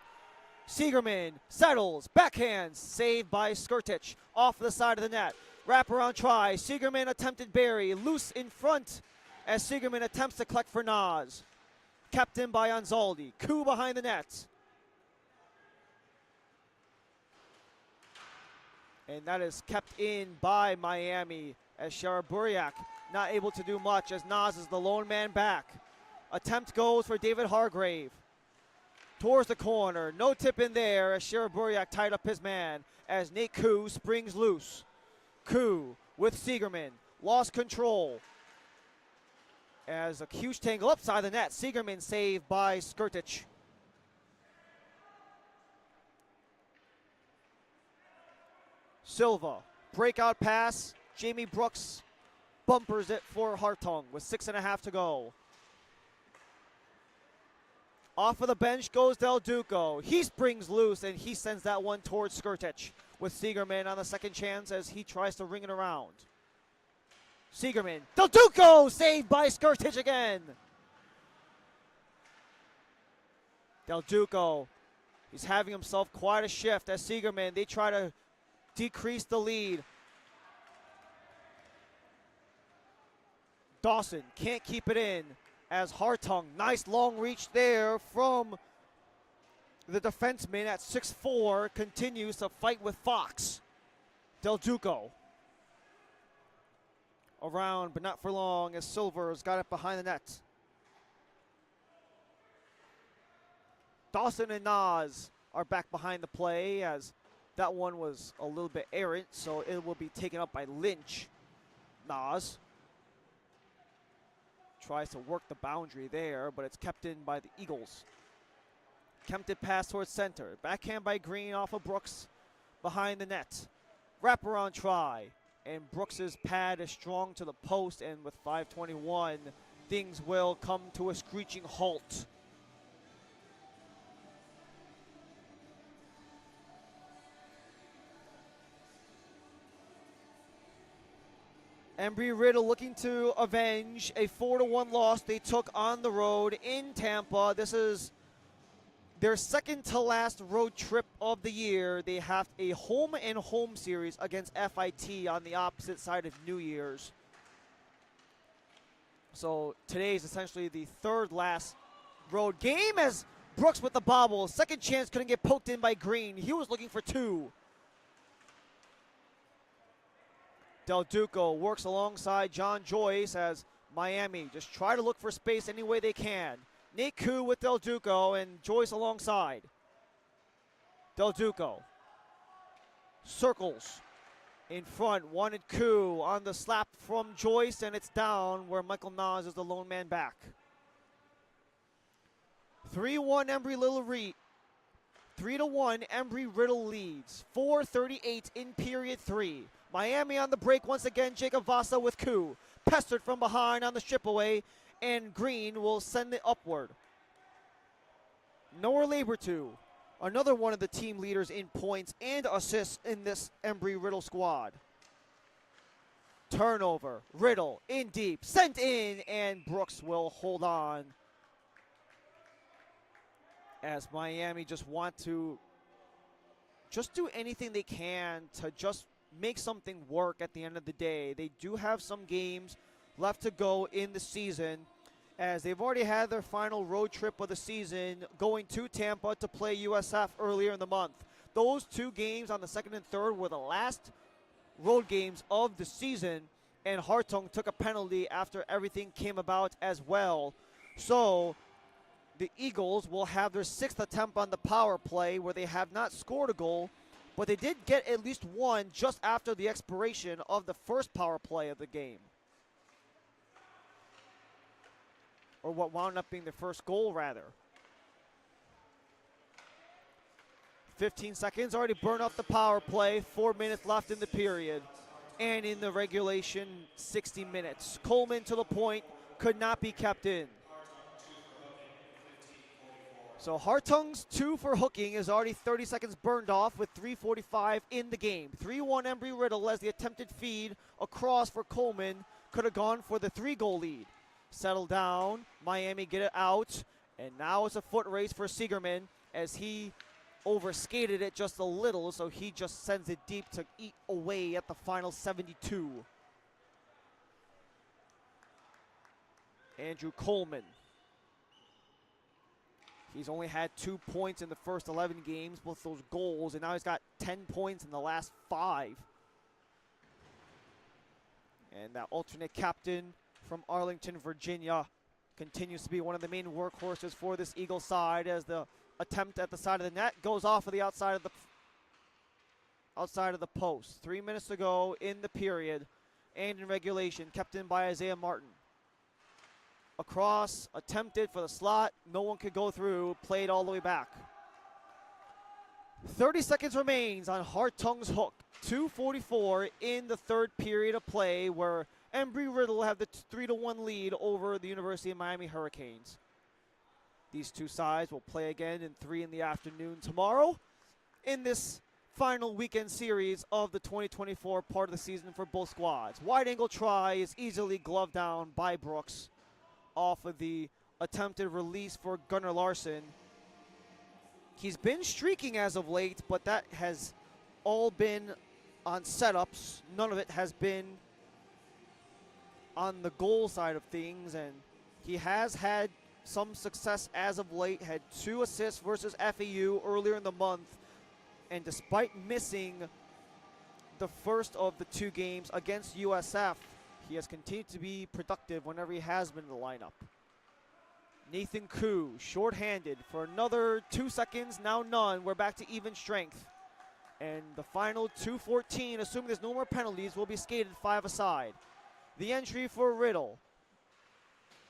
Siegerman settles. Backhand. Saved by Skirtich. Off the side of the net. Wraparound try. Siegerman attempted bury. Loose in front as Siegerman attempts to collect for Nas. Kept in by Anzaldi. Koo behind the net. And that is kept in by Miami as Sharaburiak not able to do much as Nas is the lone man back. Attempt goes for David Hargrave. Towards the corner. No tip in there as Sharaburiak tied up his man as Nate Koo springs loose. Koo with Siegerman. Lost control. As a huge tangle upside the net. Siegerman saved by Skirtich. Silva. Breakout pass. Jamie Brooks bumpers it for Hartung with 6.5 to go. Off of the bench goes Del Duco. He springs loose and he sends that one towards Skirtich with Siegerman on the second chance as he tries to ring it around. Siegerman. Del Duco saved by Skirtich again. Del Duco. He's having himself quite a shift as Siegerman. They try to decrease the lead. Dawson can't keep it in as Hartung, nice long reach there from the defenseman at 6'4", continues to fight with Fox. Del Duco around, but not for long as Silver's got it behind the net. Dawson and Nas are back behind the play as that one was a little bit errant, so it will be taken up by Lynch. Nas tries to work the boundary there, but it's kept in by the Eagles. Kempted pass towards center. Backhand by Green off of Brooks behind the net. Wraparound try. And Brooks's pad is strong to the post, and with 5:21, things will come to a screeching halt. Embry-Riddle looking to avenge a 4-1 loss they took on the road in Tampa. This is their second to last road trip of the year. They have a home and home series against FIT on the opposite side of New Year's. So today is essentially the third last road game as Brooks with the bobble. Second chance couldn't get poked in by Green. He was looking for two. Del Duco works alongside John Joyce as Miami just try to look for space any way they can. Nate Koo with Del Duco and Joyce alongside. Del Duco circles in front. Wanted Koo on the slap from Joyce, and it's down where Michael Nas is the lone man back. 3-1 Embry-Riddle 3-1 Embry-Riddle leads. 4:38 in period 3. Miami on the break once again. Jacob Vasa with Koo. Pestered from behind on the strip away, and Green will send it upward. Noah Labertu, another one of the team leaders in points and assists in this Embry-Riddle squad. Turnover. Riddle in deep. Sent in, and Brooks will hold on as Miami just want to just do anything they can to just make something work at the end of the day. They do have some games left to go in the season as they've already had their final road trip of the season going to Tampa to play USF earlier in the month. Those two games on the second and third were the last road games of the season, and Hartung took a penalty after everything came about as well. So the Eagles will have their 6th attempt on the power play, where they have not scored a goal, but they did get at least one just after the expiration of the first power play of the game. Or what wound up being the first goal, rather. 15 seconds already burned off the power play. 4 minutes left in the period. And in the regulation, 60 minutes. Coleman to the point, could not be kept in. So Hartung's 2 for hooking is already 30 seconds burned off with 3:45 in the game. 3-1 Embry-Riddle as the attempted feed across for Coleman could have gone for the 3-goal lead. Settle down, Miami get it out, and now it's a foot race for Siegerman as he overskated it just a little, so he just sends it deep to eat away at the final 72. Andrew Coleman. He's only had 2 points in the first 11 games, both those goals, and now he's got 10 points in the last 5. And that alternate captain from Arlington, Virginia, continues to be one of the main workhorses for this Eagle side as the attempt at the side of the net goes off of the outside of the post. 3 minutes to go in the period and in regulation, kept in by Isaiah Martin. Across, attempted for the slot, no one could go through, played all the way back. 30 seconds remains on Hartung's hook. 2:44 in the third period of play, where Embry-Riddle have the 3-1 lead over the University of Miami Hurricanes. These two sides will play again in 3 in the afternoon tomorrow in this final weekend series of the 2024 part of the season for both squads. Wide angle try is easily gloved down by Brooks off of the attempted release for Gunnar Larson. He's been streaking as of late, but that has all been on setups. None of it has been on the goal side of things, and he has had some success as of late. Had 2 assists versus FAU earlier in the month, and despite missing the first of the 2 games against USF, he has continued to be productive whenever he has been in the lineup. Nathan Koo, shorthanded for another 2 seconds, now none. We're back to even strength. And the final 2:14, assuming there's no more penalties, will be skated 5 aside. The entry for Riddle,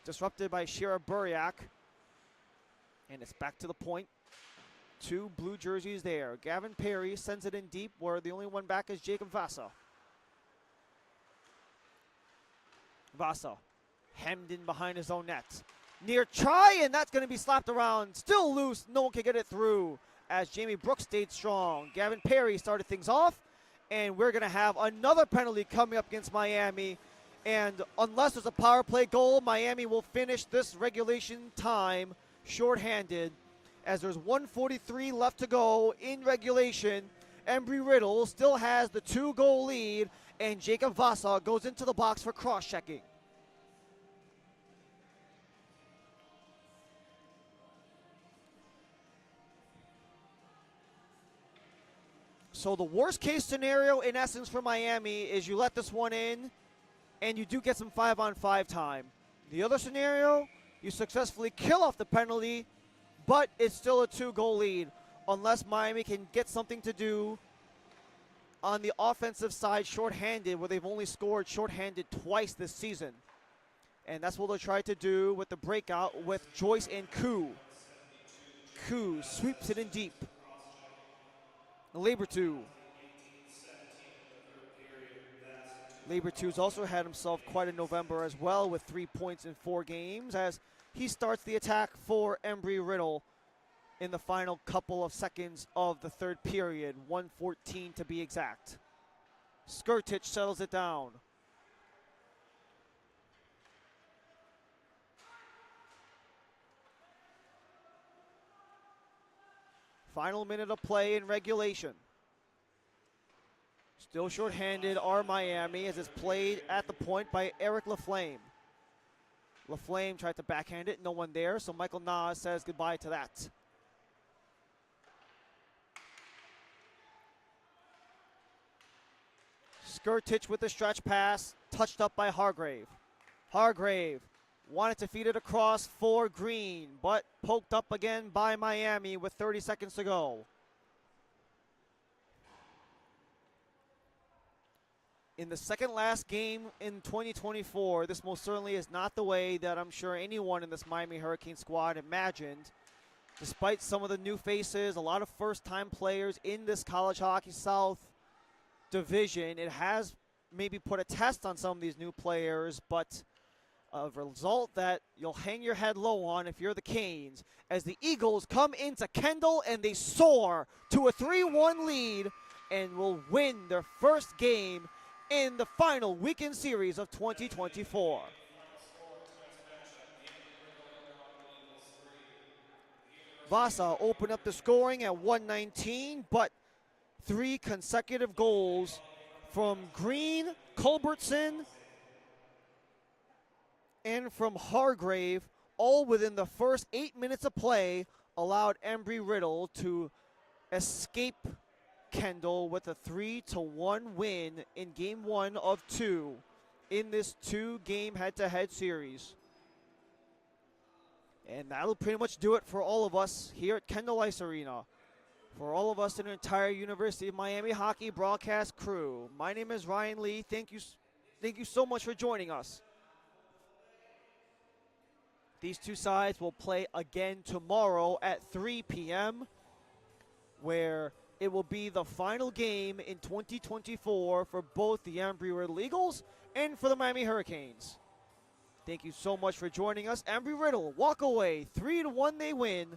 disrupted by Shira Buriak. And it's back to the point. 2 blue jerseys there. Gavin Perry sends it in deep, where the only one back is Jacob Vasa. Vasa, hemmed in behind his own net. Near try, and that's going to be slapped around. Still loose, no one can get it through, as Jamie Brooks stayed strong. Gavin Perry started things off, and we're going to have another penalty coming up against Miami. And unless there's a power play goal, Miami will finish this regulation time shorthanded, as there's 1:43 left to go in regulation. Embry-Riddle still has the 2-goal lead, and Jacob Vasa goes into the box for cross-checking. So the worst case scenario, in essence, for Miami is you let this one in and you do get some 5-on-5 time. The other scenario, you successfully kill off the penalty, but it's still a 2-goal lead, unless Miami can get something to do on the offensive side shorthanded, where they've only scored shorthanded twice this season. And that's what they'll try to do with the breakout with Joyce and Koo. Koo sweeps it in deep. Labertu. Labertu's also had himself quite a November as well, with 3 points in 4 games, as he starts the attack for Embry-Riddle in the final couple of seconds of the third period, 1:14 to be exact. Skirtich settles it down. Final minute of play in regulation. Still shorthanded are Miami, as it's played at the point by Eric Laflame. Laflame tried to backhand it, no one there, so Michael Nas says goodbye to that. Skirtich with the stretch pass, touched up by Hargrave. Hargrave wanted to feed it across for Green, but poked up again by Miami with 30 seconds to go. In the second last game in 2024, this most certainly is not the way that I'm sure anyone in this Miami Hurricane squad imagined. Despite some of the new faces, a lot of first-time players in this College Hockey South division, it has maybe put a test on some of these new players, but a result that you'll hang your head low on if you're the Canes, as the Eagles come into Kendall and they soar to a 3-1 lead and will win their first game in the final weekend series of 2024. Vasa opened up the scoring at 119, but 3 consecutive goals from Green, Culbertson, and from Hargrave, all within the first 8 minutes of play, allowed Embry-Riddle to escape Kendall with a 3-1 win in game 1 of 2 in this 2-game head-to-head series. And that'll pretty much do it for all of us here at Kendall Ice Arena. For all of us in the entire University of Miami hockey broadcast crew, my name is Ryan Lee. Thank you so much for joining us. These two sides will play again tomorrow at 3 p.m., where it will be the final game in 2024 for both the Embry-Riddle Eagles and for the Miami Hurricanes. Thank you so much for joining us. Embry-Riddle walk away, 3-1 they win.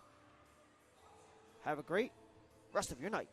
Have a great rest of your night.